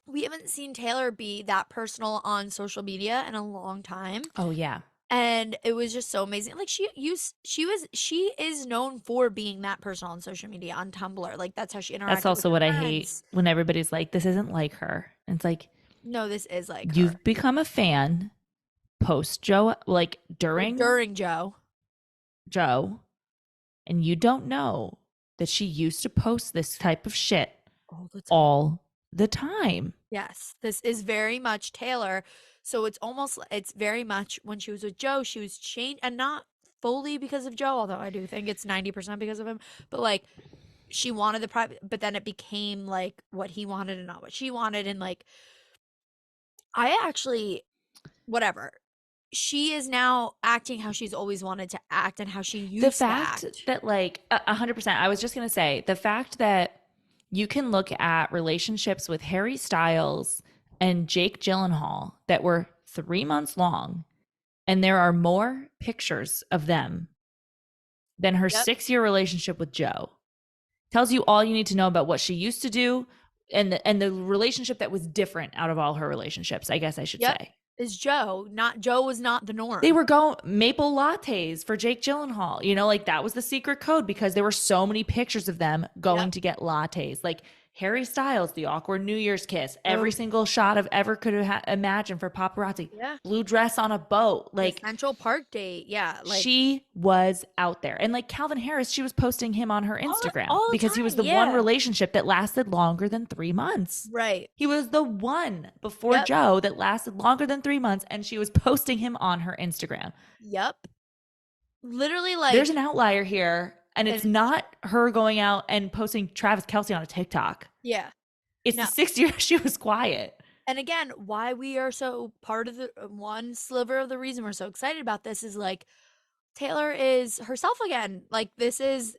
we haven't seen Taylor be that personal on social media in a long time. Oh yeah. And it was just so amazing. Like she is known for being that personal on social media, on Tumblr. Like that's how she interacts. That's also what I hate, when everybody's like, this isn't like her. And it's like, no, this is like you've her. Become a fan post Joe, like during Joe, and you don't know that she used to post this type of shit all the time. Yes, this is very much Taylor. So it's very much when she was with Joe, she was changed, and not fully because of Joe, although I do think it's 90% because of him. But like she wanted the private, but then it became like what he wanted and not what she wanted. And like I actually whatever. She is now acting how she's always wanted to act and how she The used to fact act. that, like, 100%, I was just going to say, the fact that you can look at relationships with Harry Styles and Jake Gyllenhaal that were 3 months long, and there are more pictures of them than her Yep. 6-year relationship with Joe. Tells you all you need to know about what she used to do and the relationship that was different out of all her relationships, I guess I should Yep. say. Is Joe. Joe was not the norm. They were going maple lattes for Jake Gyllenhaal. You know, like that was the secret code because there were so many pictures of them going to get lattes. Like Harry Styles, the awkward New Year's kiss, every single shot I've ever could have imagined for paparazzi. Yeah. Blue dress on a boat. Like the Central Park date. Yeah. Like she was out there. And like Calvin Harris, she was posting him on her Instagram all the because he was the time, one yeah. relationship that lasted longer than 3 months. right. He was the one before Joe that lasted longer than 3 months, and she was posting him on her Instagram. Yep. Literally, like there's an outlier here, and it's not her going out and posting Travis Kelce on a TikTok. Yeah. It's the 6 years she was quiet. And again, why we are so part of the one sliver of the reason we're so excited about this is like Taylor is herself again. Like this is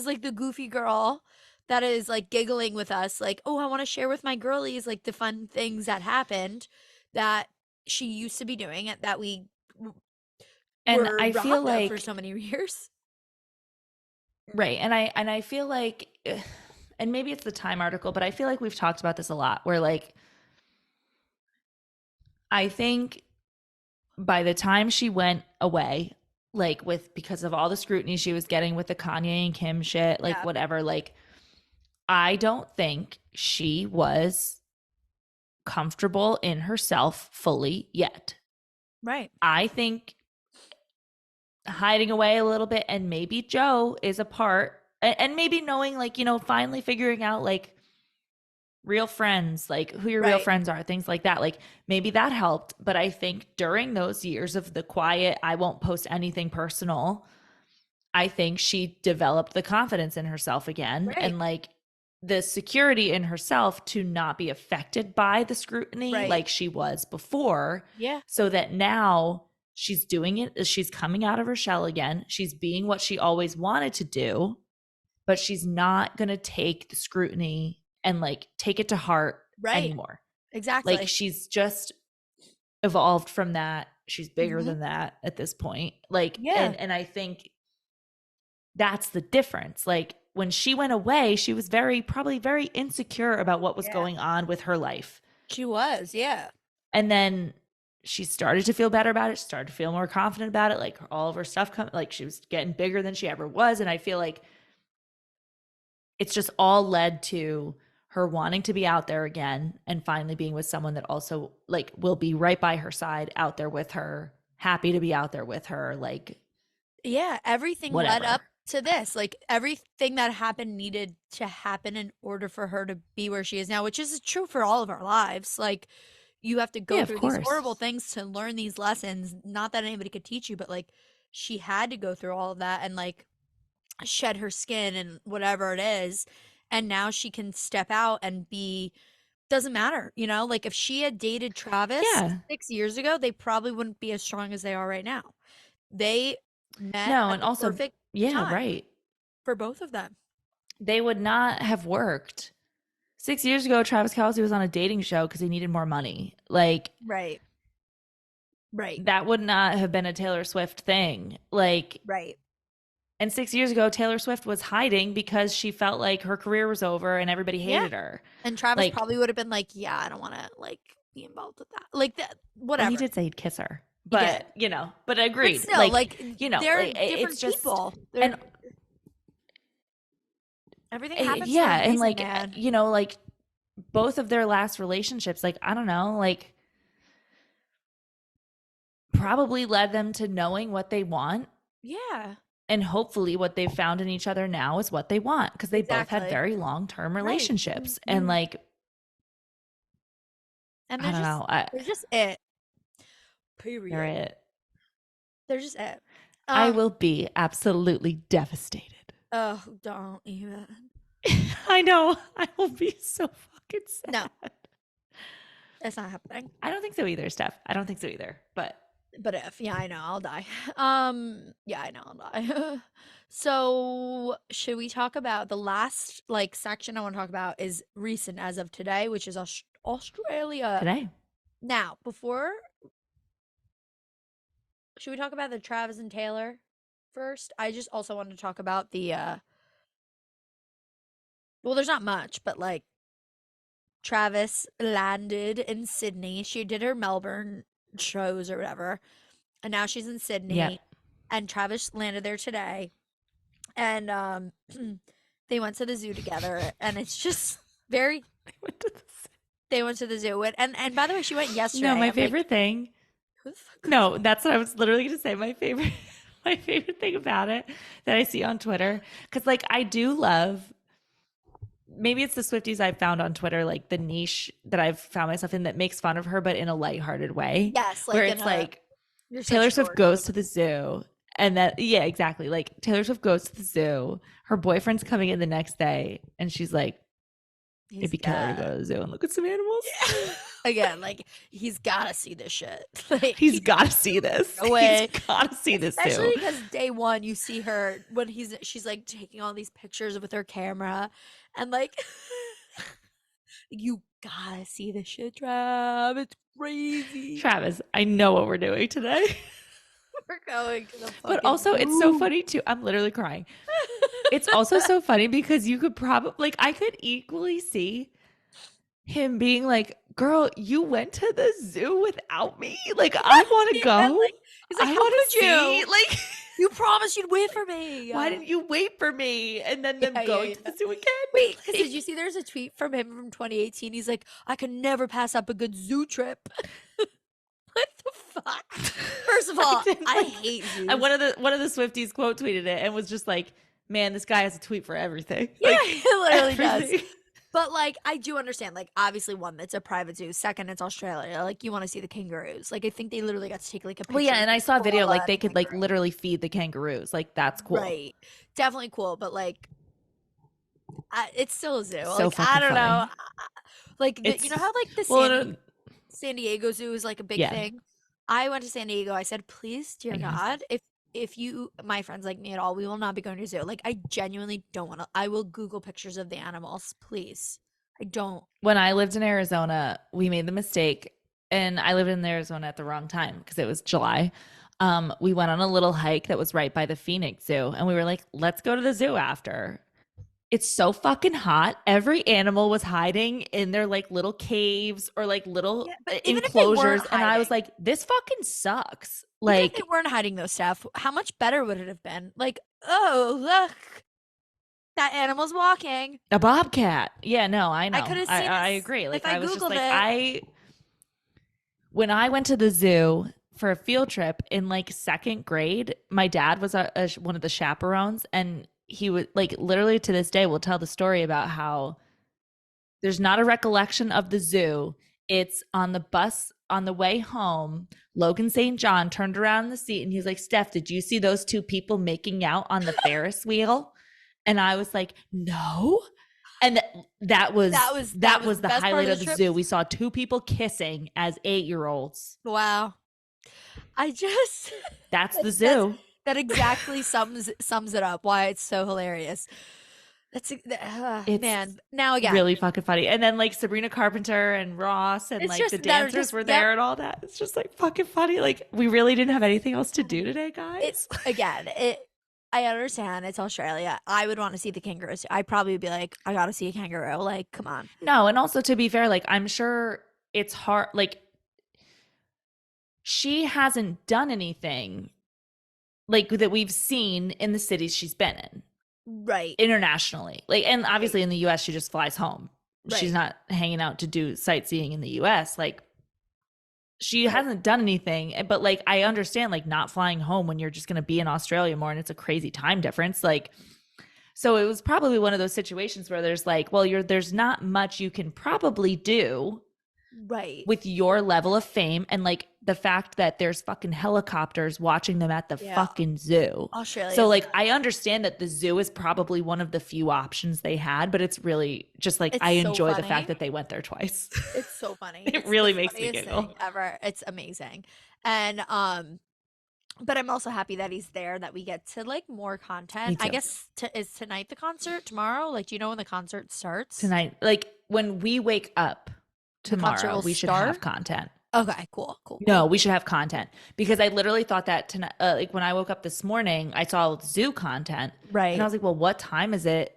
like the goofy girl that is like giggling with us like, "Oh, I want to share with my girlies like the fun things that happened that she used to be doing it that we And were I feel robbed of like for so many years." Right. And I feel like and maybe it's the Time article, but I feel like we've talked about this a lot where like I think by the time she went away, like because of all the scrutiny she was getting with the Kanye and Kim shit, like whatever, like I don't think she was comfortable in herself fully yet. Right. I think hiding away a little bit, and maybe Joe is a part, and maybe knowing like, you know, finally figuring out like real friends, like who your real friends are, things like that. Like maybe that helped. But I think during those years of the quiet, I won't post anything personal, I think she developed the confidence in herself again and like the security in herself to not be affected by the scrutiny like she was before. Yeah. So that now she's doing it. She's coming out of her shell again. She's being what she always wanted to do, but she's not going to take the scrutiny and like take it to heart anymore. Exactly. Like she's just evolved from that. She's bigger than that at this point. Like, and I think that's the difference. Like when she went away, she was probably very insecure about what was going on with her life. She was, yeah. And then she started to feel better about it. She started to feel more confident about it. Like all of her stuff like she was getting bigger than she ever was. And I feel like it's just all led to her wanting to be out there again and finally being with someone that also like will be right by her side, out there with her, happy to be out there with her. Like, everything led up to this. Like everything that happened needed to happen in order for her to be where she is now, which is true for all of our lives. Like you have to go through these horrible things to learn these lessons. Not that anybody could teach you, but like she had to go through all of that and like shed her skin and whatever it is. And now she can step out and doesn't matter, you know, like if she had dated Travis 6 years ago, they probably wouldn't be as strong as they are right now. They met at the perfect time for both of them. They would not have worked. 6 years ago, Travis Kelce was on a dating show because he needed more money. Like, right. That would not have been a Taylor Swift thing. Like, And 6 years ago, Taylor Swift was hiding because she felt like her career was over and everybody hated her. And Travis probably would have been like, "Yeah, I don't want to like be involved with that." Like that, whatever. Well, he did say he'd kiss her, but you know, but agreed. But still, like you know, they're different people. And everything happens. Yeah, and like you know, like both of their last relationships, like I don't know, like probably led them to knowing what they want. Yeah. And hopefully what they've found in each other now is what they want because they both had very long-term relationships. And like, and I don't know. They're just it. Period. They're it. They're just it. I will be absolutely devastated. Oh, don't even. I know. I will be so fucking sad. No. It's not happening. I don't think so either, Steph. I don't think so either. But If, yeah, I know, I'll die. Yeah, I know, I'll die. So, should we talk about the last like section I want to talk about is recent as of today, which is Australia. today. Now, before, should we talk about the Travis and Taylor first? I just also want to talk about the well, there's not much, but like Travis landed in Sydney. She did her Melbourne shows or whatever, and now she's in Sydney. Yep. And Travis landed there today, and they went to the zoo together, and it's just very. They went to the zoo, and by the way, she went yesterday. No, my I'm favorite like, thing. who the fuck? No, that's what I was literally going to say. My favorite thing about it that I see on Twitter, because like I do love. Maybe it's the Swifties I've found on Twitter, like the niche that I've found myself in that makes fun of her, but in a lighthearted way. Yes, like where in it's a, like you're such Taylor a Swift dork. goes to the zoo, and that exactly. Like Taylor Swift goes to the zoo, her boyfriend's coming in the next day, and she's like, "It'd be killer to go to the zoo and look at some animals." Again, like he's gotta see this shit. Like, He's got to see this. No way. He's got to see this especially zoo. because day one you see her when she's like taking all these pictures with her camera, and like you gotta see this shit, Trav. It's crazy. Travis, I know what we're doing today. We're going to the But fucking also, it's so zoo. funny too. I'm literally crying. It's also so funny because you could probably, like, I could equally see him being like, girl, you went to the zoo without me. Like, I want to Yeah, go. like, he's like, I how want could to see. you? Like, You promised you'd wait for me. why didn't you wait for me? And then them Yeah, going yeah, to yeah. the zoo again. Wait, because did you see there's a tweet from him from 2018? He's like, I could never pass up a good zoo trip. What the fuck? First of all, didn't I like- hate zoos. And one of the Swifties quote tweeted it and was just like, man, this guy has a tweet for everything. Yeah, Like, he literally does. everything. But like, I do understand. Like, obviously, one, it's a private zoo. Second, it's Australia. Like, you want to see the kangaroos. Like, I think they literally got to take like a picture. Well, yeah, and I saw a video like they the could like kangaroo. literally feed the kangaroos. Like that's cool. Right, definitely cool. But like, it's still a zoo. So Like, I fucking don't know. funny. Like, It's you know how like the well, San Diego Zoo is like a big Yeah. thing. I went to San Diego. I said, please, dear Yes. God, if you, my friends like me at all, we will not be going to zoo. Like, I genuinely don't want to. I will Google pictures of the animals, please. I don't. when I lived in Arizona, we made the mistake, and I lived in Arizona at the wrong time because it was July. We went on a little hike that was right by the Phoenix Zoo, and we were like, let's go to the zoo after. It's so fucking hot. Every animal was hiding in their like little caves or like little Yeah, but even if they enclosures, weren't and I was hiding- like, this fucking sucks. Even if Like they weren't hiding those stuff, how much better would it have been? Like, oh, look, that animal's walking. a bobcat. Yeah, no, I know. could've seen I this agree. Like if I I was just Googled like it. when I went to the zoo for a field trip in like second grade, my dad was one of the chaperones, and he would like literally to this day will tell the story about how there's not a recollection of the zoo. It's on the bus on the way home. Logan St. John turned around in the seat and he's like, Steph, did you see those two people making out on the Ferris wheel? And I was like, no. And that was the best part highlight of of the the trip? zoo. We saw two people kissing as 8-year-olds. Wow. I just That's the That's- zoo. that exactly sums it up. Why it's so hilarious. That's It's man. Now again, Really fucking funny. And then like Sabrina Carpenter and Ross and It's like just the that are dancers just- were yep. there and all that. It's just like fucking funny. Like we really didn't have anything else to do today, guys. it's again. I understand it's Australia. I would want to see the kangaroos. I'd probably be like, I gotta see a kangaroo. Like, come on. No, and also to be fair, like I'm sure it's hard. Like she hasn't done anything like that we've seen in the cities she's been in Right. internationally. Like, and obviously in the U.S. she just flies home. She's Right. not hanging out to do sightseeing in the U.S. Like she hasn't done anything. But like I understand like not flying home when you're just going to be in Australia more and it's a crazy time difference. Like. So it was probably one of those situations where there's like, well, there's not much you can probably do Right. with your level of fame and like the fact that there's fucking helicopters watching them at the fucking zoo. Australia. So like I understand that the zoo is probably one of the few options they had, but it's really just like I so enjoy the funny. fact that they went there twice. It's so funny. It really makes me giggle. Thing ever. It's amazing. And but I'm also happy that he's there, that we get to like more content. I guess is tonight the concert? Tomorrow? Like, do you know when the concert starts? Tonight, like when we wake up tomorrow, we should have content. Okay, cool. No, we should have content because I literally thought that tonight, like when I woke up this morning, I saw zoo content, right? And I was like, well, what time is it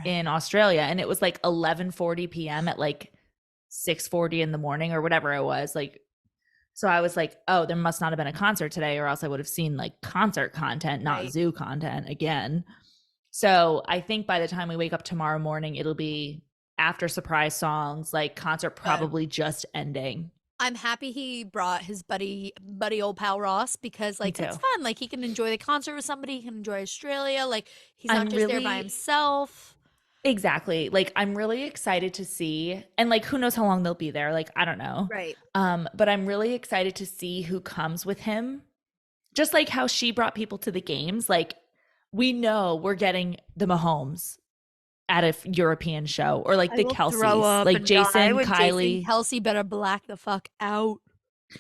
in Australia? And it was like 11:40 p.m. at like 6:40 in the morning or whatever it was. Like, so I was like, oh, there must not have been a concert today, or else I would have seen like concert content, not zoo content again. So I think by the time we wake up tomorrow morning, it'll be after surprise songs, like concert probably just ending. I'm happy he brought his buddy old pal Ross, because like it's fun. Like he can enjoy the concert with somebody, he can enjoy Australia. Like he's not just there by himself. Exactly. Like I'm really excited to see, and like who knows how long they'll be there. Like I don't know. Right. But I'm really excited to see who comes with him. Just like how she brought people to the games. Like we know we're getting the Mahomes at a European show, or like the Kelseys, like Jason, Kylie. Kelsey better black the fuck out.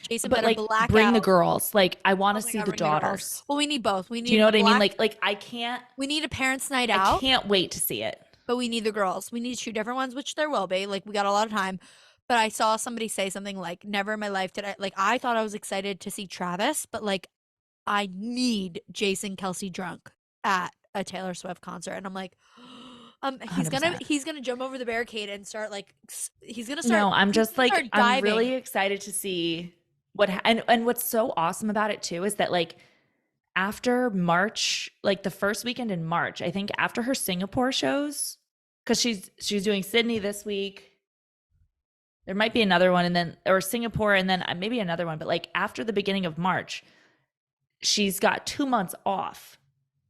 Jason but better like black bring out. The girls. Like I want to see the daughters. Well, we need both. We need. Do you know what I mean? Like I can't. We need a parents' night out. I can't wait to see it. But we need the girls. We need 2 different ones, which there will be. Like we got a lot of time. But I saw somebody say something like, "Never in my life did I like." I thought I was excited to see Travis, but like, I need Jason Kelsey drunk at a Taylor Swift concert, and I'm like, he's gonna jump over the barricade and start like he's gonna start. No, I'm just like I'm really excited to see what and what's so awesome about it too is that like after March, like the first weekend in March, I think after her Singapore shows, because she's doing Sydney this week. There might be another one, and then or Singapore, and then maybe another one. But like after the beginning of March, she's got 2 months off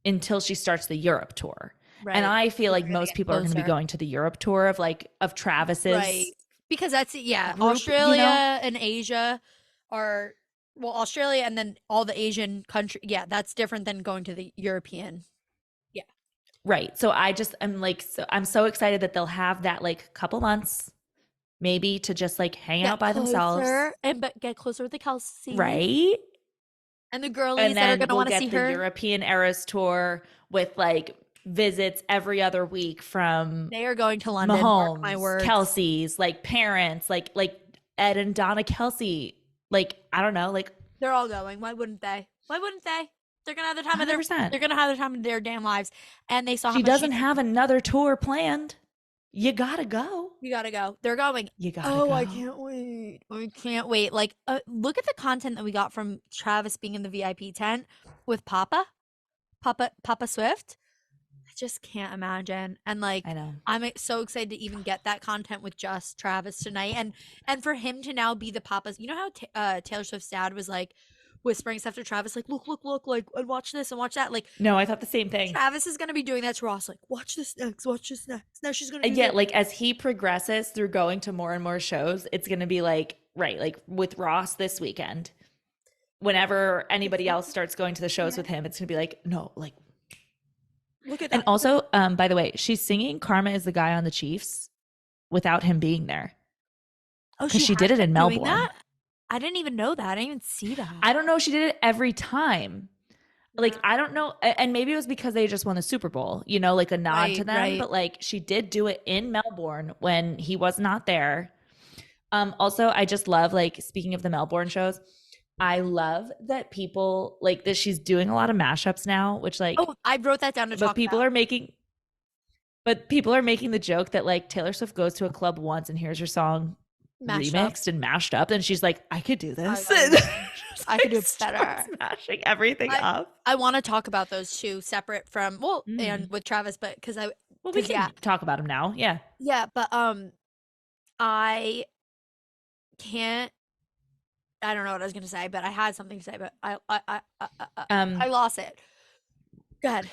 until she starts the Europe tour. Right. And I feel like most people are going to be going to the Europe tour of Travis's. Right. Because that's, group, Australia and Asia are, well, Australia and then all the Asian country. Yeah, that's different than going to the European. Yeah. Right. So I'm so excited that they'll have that like couple months maybe to just like hang out by themselves. But get closer with the Kelsey. Right. And the girlies that are going to want to see her. The European Eras tour with like visits every other week from they are going to London, Mahomes, my word. Kelsey's, like parents, like Ed and Donna Kelsey, like I don't know, like they're all going. Why wouldn't they? They're gonna have the time 100%. They're gonna have the time of their damn lives. And they saw she doesn't have another tour planned. You gotta go. They're going. You gotta go. I can't wait. Like look at the content that we got from Travis being in the VIP tent with Papa Swift. Just can't imagine. And like I know I'm so excited to even get that content with just Travis tonight, and for him to now be the Papa's. You know how Taylor Swift's dad was like whispering stuff to Travis, like look like and watch this and watch that. Like no, I thought the same thing. Travis is gonna be doing that to Ross, like watch this next. Now she's gonna like as he progresses through going to more and more shows, it's gonna be like like with Ross this weekend. Whenever anybody else starts going to the shows with him, it's gonna be like no, like. Look at that. And also, by the way, she's singing "Karma Is the Guy on the Chiefs" without him being there. Oh, because she did it in Melbourne. I didn't even know that. I didn't even see that. I don't know. She did it every time. Like I don't know, and maybe it was because they just won the Super Bowl. You know, like a nod to them. Right. But like she did do it in Melbourne when he was not there. Also, I just love like speaking of the Melbourne shows. I love that people like that she's doing a lot of mashups now, which like I wrote that down to talk people about. People are making the joke that like Taylor Swift goes to a club once and hears her song remixed and mashed up, and she's like, I could do this. I could do it better. Smashing everything up. I want to talk about those two separate from and with Travis, but because we can talk about them now. Yeah. Yeah, but I can't. I don't know what I was gonna say, but I had something to say, but I lost it. Go ahead.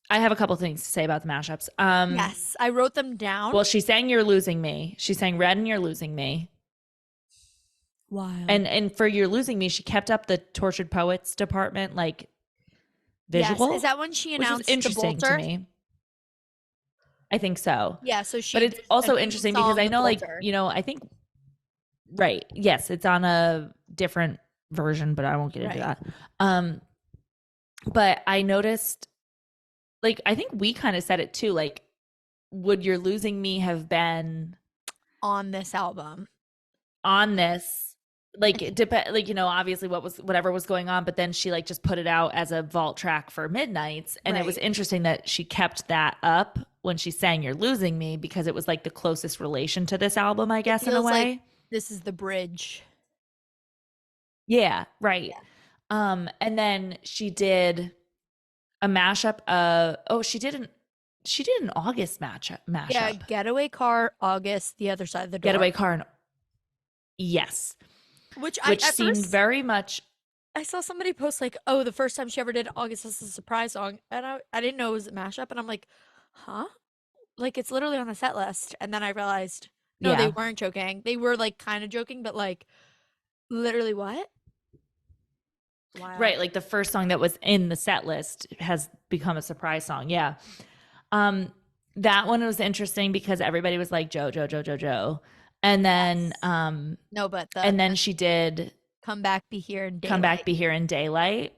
I have a couple things to say about the mashups. Yes, I wrote them down. Well, she sang "You're Losing Me." She sang "Red" and "You're Losing Me." Wild. And for "You're Losing Me," she kept up the Tortured Poets department like visual. Yes, is that when she which was announced interesting the to bolter? me. I think so. Yeah, so But she it's did a also new interesting because song, I The know, like, Bolter. you know, I think right. Yes, it's on a different version, but I won't get into Right. that. But I noticed, like, I think we kind of said it too. Like, would "You're Losing Me" have been On this album. on this? Like, it depend, like, you know, obviously whatever was going on, but then she like just put it out as a vault track for Midnights, and it was Right. interesting that she kept that up when she sang "You're Losing Me" because it was like the closest relation to this album, I It guess, in a feels like way. this is the bridge. Yeah, right. Yeah. And then she did a mashup of she did an August Yeah, mashup. Getaway Car, August, The Other Side of the Door. Getaway Car and yes, Which which at seemed first very much I saw somebody post like, "Oh, the first time she ever did August as a surprise song," and I didn't know it was a mashup, and I'm like, "Huh?" Like it's literally on the set list, and then I realized, no, they yeah. weren't joking. They were like kind of joking, but like literally what? Right, Wild. like the first song that was in the set list has become a surprise song. Yeah. Um that one was interesting because everybody was like Joe, Joe, Joe, Joe, Joe. And then Yes. No, but and then she did Come Back, Be Here in Come Back Daylight, Be Here in Daylight,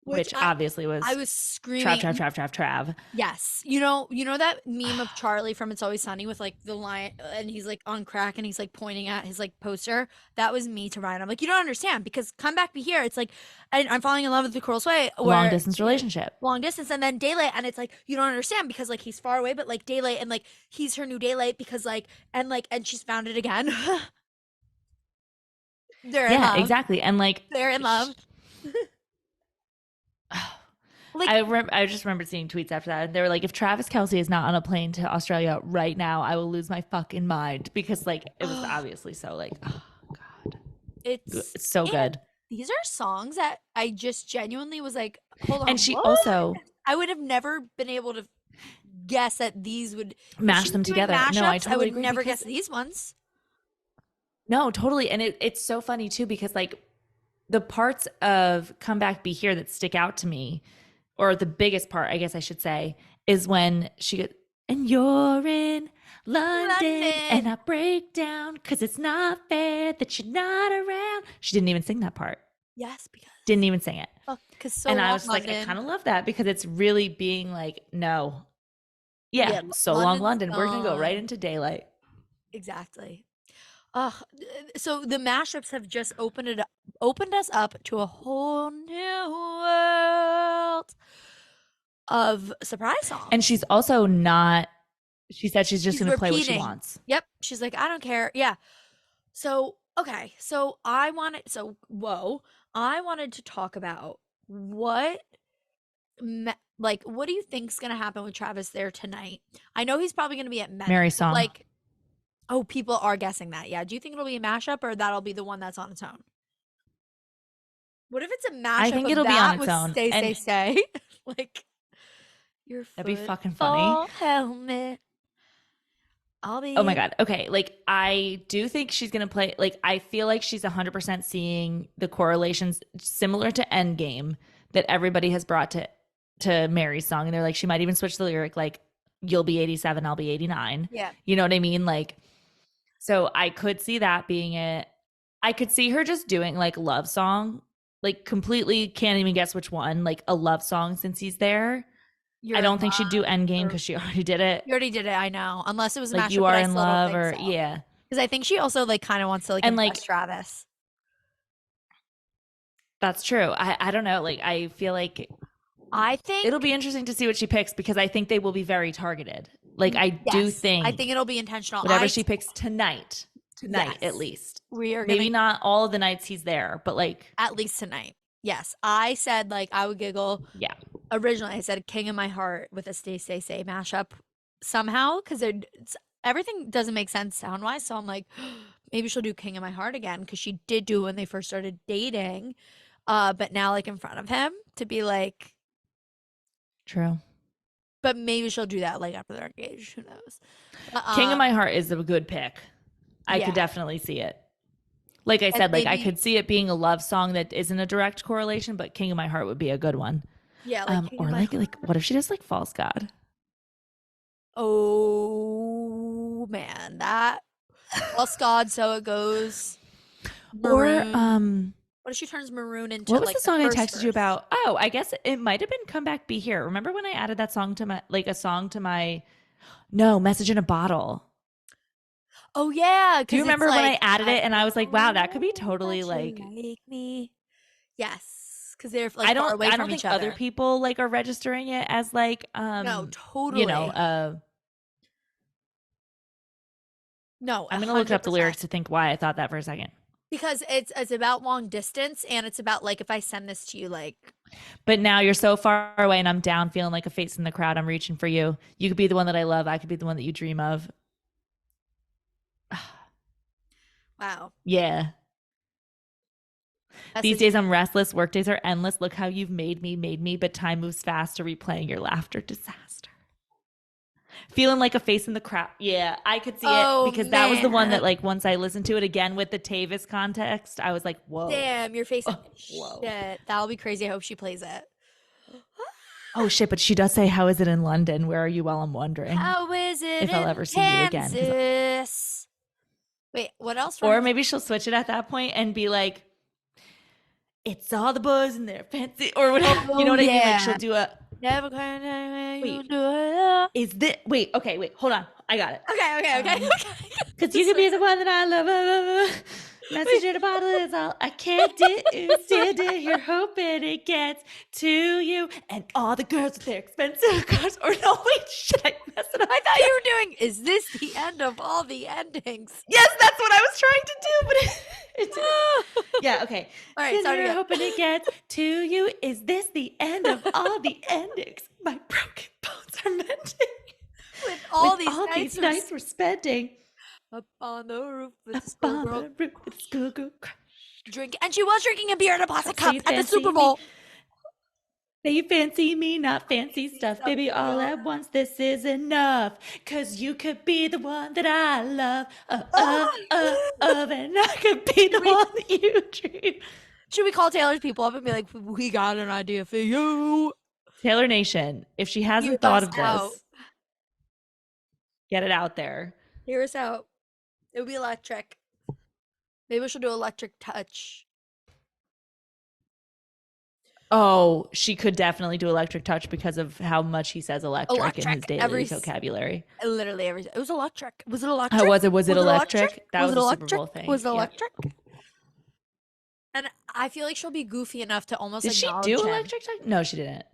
which which obviously I was was Trav, screaming. Trav, Trav, Trav, Trav. Yes. You know that meme of Charlie from It's Always Sunny with like the lion and he's like on crack and he's like pointing at his like poster? That was me to Ryan. I'm like, you don't understand because Come Back Be Here, it's like I'm falling in love with the Coral Sway Long where distance relationship. long distance and then Daylight and it's like you don't understand because like he's far away, but like Daylight and like he's her new Daylight because like and she's found it again. They're in Yeah, love. exactly. And like They're in love. Like I just remember seeing tweets after that. And they were like, if Travis Kelce is not on a plane to Australia right now, I will lose my fucking mind because like it was obviously so like, oh God, it's so and good. these are songs that I just genuinely was like, hold on, And she what? also I would have never been able to guess that these would if mashed she's them doing together. No, I mashups, I totally would agree never because guess these ones. no, totally. And it's so funny too because like the parts of Come Back Be Here that stick out to me, or the biggest part, I guess I should say, is when she goes, and you're in London and London. I break down because it's not fair that you're not around. She didn't even sing that part. Yes, because Didn't even sing it. fuck, because so And I long was just like, I kind London. of love that because it's really being like, no. Yeah, Yeah, so long, London's London. We're going to go right gone. into daylight. Exactly. Ugh, so the mashups have just opened us up to a whole new world of surprise And songs. she's also not, she said she's just She's going to play what she repeating. wants. Yep. She's like, I don't care. Yeah. So, okay. Whoa. I wanted to talk about what, like, what do you think's going to happen with Travis there tonight? I know he's probably going to be at many, Mary but song. like, oh, people are guessing that. Yeah. Do you think it'll be a mashup or that'll be the one that's on its own? What if it's a I mashup think of it'll be on that its with own. Stay, Stay, And Stay? Like, your that'd be fucking funny. football helmet. I'll Oh my be. God. Okay. Like, I do think she's going to play. Like, I feel like she's 100% seeing the correlations similar to Endgame that everybody has brought to Mary's song. And they're like, she might even switch the lyric, like, you'll be 87, I'll be 89. Yeah. You know what I mean? Like, so I could see that being it. I could see her just doing like love song, like completely can't even guess which one, like a love song since he's there. I You're in don't think she'd do love. Endgame Or because she already did it. you already did it, I know. Unless it was a Like, you mashup, but are I in still don't love, think or so. yeah. Because I think she also like kind of wants to like And impress like, Travis. that's true. I don't know. Like, I feel like I think it'll be interesting to see what she picks because I think they will be very targeted. Like, I do yes. I think think it'll be intentional. whatever she picks tonight at Yes. least. We are Maybe gonna not all of the nights he's there, but like, at least tonight. Yes. I said like I would giggle. yeah. Originally I said King of My Heart with a Stay Stay Say mashup somehow because everything doesn't make sense sound wise. So I'm like, maybe she'll do King of My Heart again because she did do it when they first started dating. But now like in front of him to be like, True. but maybe she'll do that like after they're engaged. Who knows? King of My Heart is a good pick. I could Yeah. definitely see it. Like I And said, like I maybe, could see it being a love song that isn't a direct correlation, but King of My Heart would be a good one. yeah, like King of Or My like Heart. what if she does like False God? Oh man, that False God, So It Goes. Or Maroon. What if she turns Maroon into what was like the the song I first texted you verse? about? Oh, I guess it might have been Come Back Be Here. Remember when I added that song to my like a song to my no, Message in a Bottle. Oh yeah, Do you because it's remember when I like added I it and I was like, wow, that could be know totally that you like like me. Yes, because they're like far away I from don't think each other other. people like are registering it as like No, you know, totally. No, I'm a gonna look hundred up the lyrics percent. to think why I thought that for a second. Because it's about long distance and it's about like if I send this to you, like But now you're so far away and I'm down feeling like a face in the crowd. I'm reaching for you. You could be the one that I love. I could be the one that you dream of. wow. Yeah. These Message days I'm restless. Work days are endless. Look how you've made me. But time moves faster, replaying your laughter disaster. Feeling like a face in the crowd. Yeah, I could see it Oh because that was the one that man. like once I listened to it again with the Tayvis context, I was like, whoa. Damn, your face. Oh, whoa. Shit. That'll be crazy. I hope she plays it. Oh shit, but she does say, how is it in London? Where are you while I'm wondering How is it if I'll in ever see you again? Kansas? Wait, what else? Or maybe she'll switch it at that point and be like, it's all the boys and their fancy or whatever. You know Oh what I mean? Like she'll yeah. do a Never gonna you wait. do it. Is this wait? Okay, wait. Hold on. I got it. Okay. Because you could be the one that I love. Message in a bottle is all I can't do. Stand it here hoping it gets to you. And all the girls with their expensive cars. Or no, wait, should I mess it up? I thought you were doing. Is this the end of all the endings? Yes, that's what I was trying to do, but it didn't. Yeah, okay. All right, Sitting sorry. here hoping it gets to you. Is this the end of all the endings? My broken bones are mending. With all With all these nights we're spending up on the roof with up the on schoolgirl the roof with schoolgirl crush. drink, and she was drinking a beer in a plastic Say cup you at the fancy Super me. Bowl. Say you fancy me, not fancy stuff, baby. All at once, this is enough. 'Cause you could be the one that I love, and I could be the one that you dream. Should we call Taylor's people up and be like, we got an idea for you? Taylor Nation, if she hasn't Hear thought us of out. this, get it out there. Hear us out. It would be electric. Maybe we should do electric touch. Oh, she could definitely do electric touch because of how much he says electric in his daily vocabulary. Literally every. It was electric. Was it electric? Oh, was it electric? That was a Super electric? Bowl thing. Was it Yep. electric? And I feel like she'll be goofy enough to almost Did she acknowledge do him. electric touch? No, she didn't.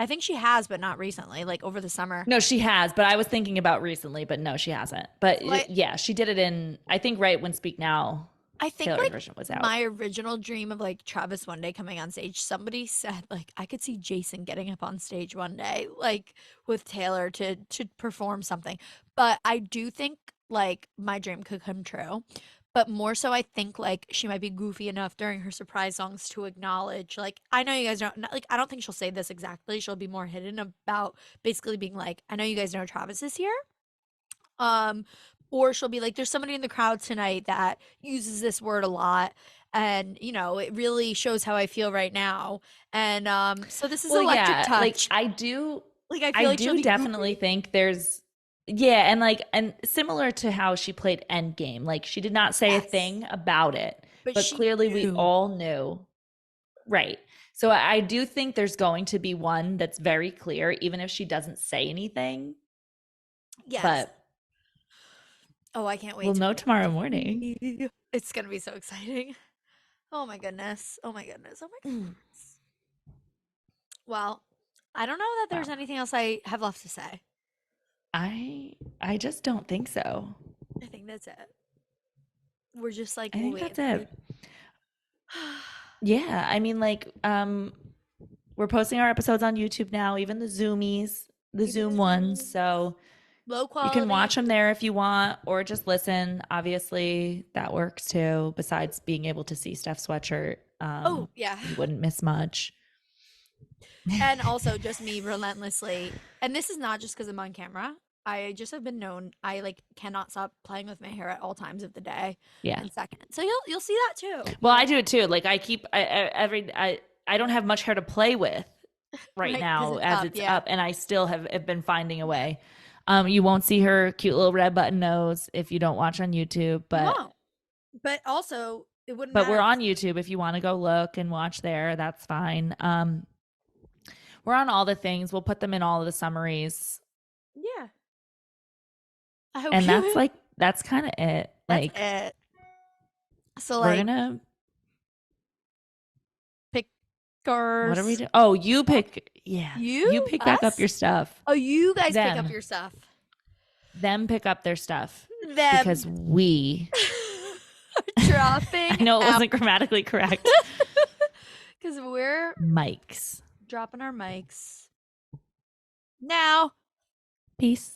I think she has, but not recently, like over the summer. No, she has, but I was thinking about recently, but no, she hasn't. But yeah, she did it in, I think, right when Speak Now I think Taylor's like version was out. my original dream of like Travis one day coming on stage, somebody said like I could see Jason getting up on stage one day, like with Taylor to perform something. But I do think like my dream could come true. But more so, I think like she might be goofy enough during her surprise songs to acknowledge, like, I know you guys don't, like, I don't think she'll say this exactly. She'll be more hidden about basically being like, I know you guys know Travis is here. Or she'll be like, there's somebody in the crowd tonight that uses this word a lot. And, you know, it really shows how I feel right now. And so this is electric touch. Like I do, Like, I feel like she'll do be definitely goofy. think there's, yeah, and like, and similar to how she played Endgame, like she did not say a Yes. thing about it, but she clearly we knew. all knew. Right. So I do think there's going to be one that's very clear, even if she doesn't say anything. Yes. But oh, I can't wait. we'll know tomorrow morning. It's gonna be so exciting. Oh my goodness. Oh my goodness. Oh my goodness. Well, I don't know that there's Wow. anything else I have left to say. I just don't think so. I think that's it. We're just like, I think wait. that's it. Yeah, I mean, like, we're posting our episodes on YouTube now, even the Zoomies, the Even Zoom the ones. Zooms. So Low you quality. can watch them there if you want, or just listen. Obviously, that works too. Besides being able to see Steph's sweatshirt, Oh, yeah. you wouldn't miss much. And also just me relentlessly. And this is not just because I'm on camera. I just have been known. I like cannot stop playing with my hair at all times of the day Yeah. and second. So you'll see that too. Well, I do it too. Like I don't have much hair to play with right Right, 'cause now it's as up, it's yeah. up, and I still have been finding a way. You won't see her cute little red button nose if you don't watch on YouTube, but No. But also it wouldn't but we're matter. on YouTube if you want to go look and watch there. That's fine. We're on all the things. We'll put them in all of the summaries, Yeah. I hope and you that's kind of it. that's Like it. So we're like gonna. pick our What are we doing? Oh, you pick. Yeah, you pick back up Us? your stuff. Oh, you guys pick Them. up your stuff. Them pick up their stuff Them because we. dropping I know it out. wasn't grammatically correct. Because we're Mics. dropping our mics now. Peace.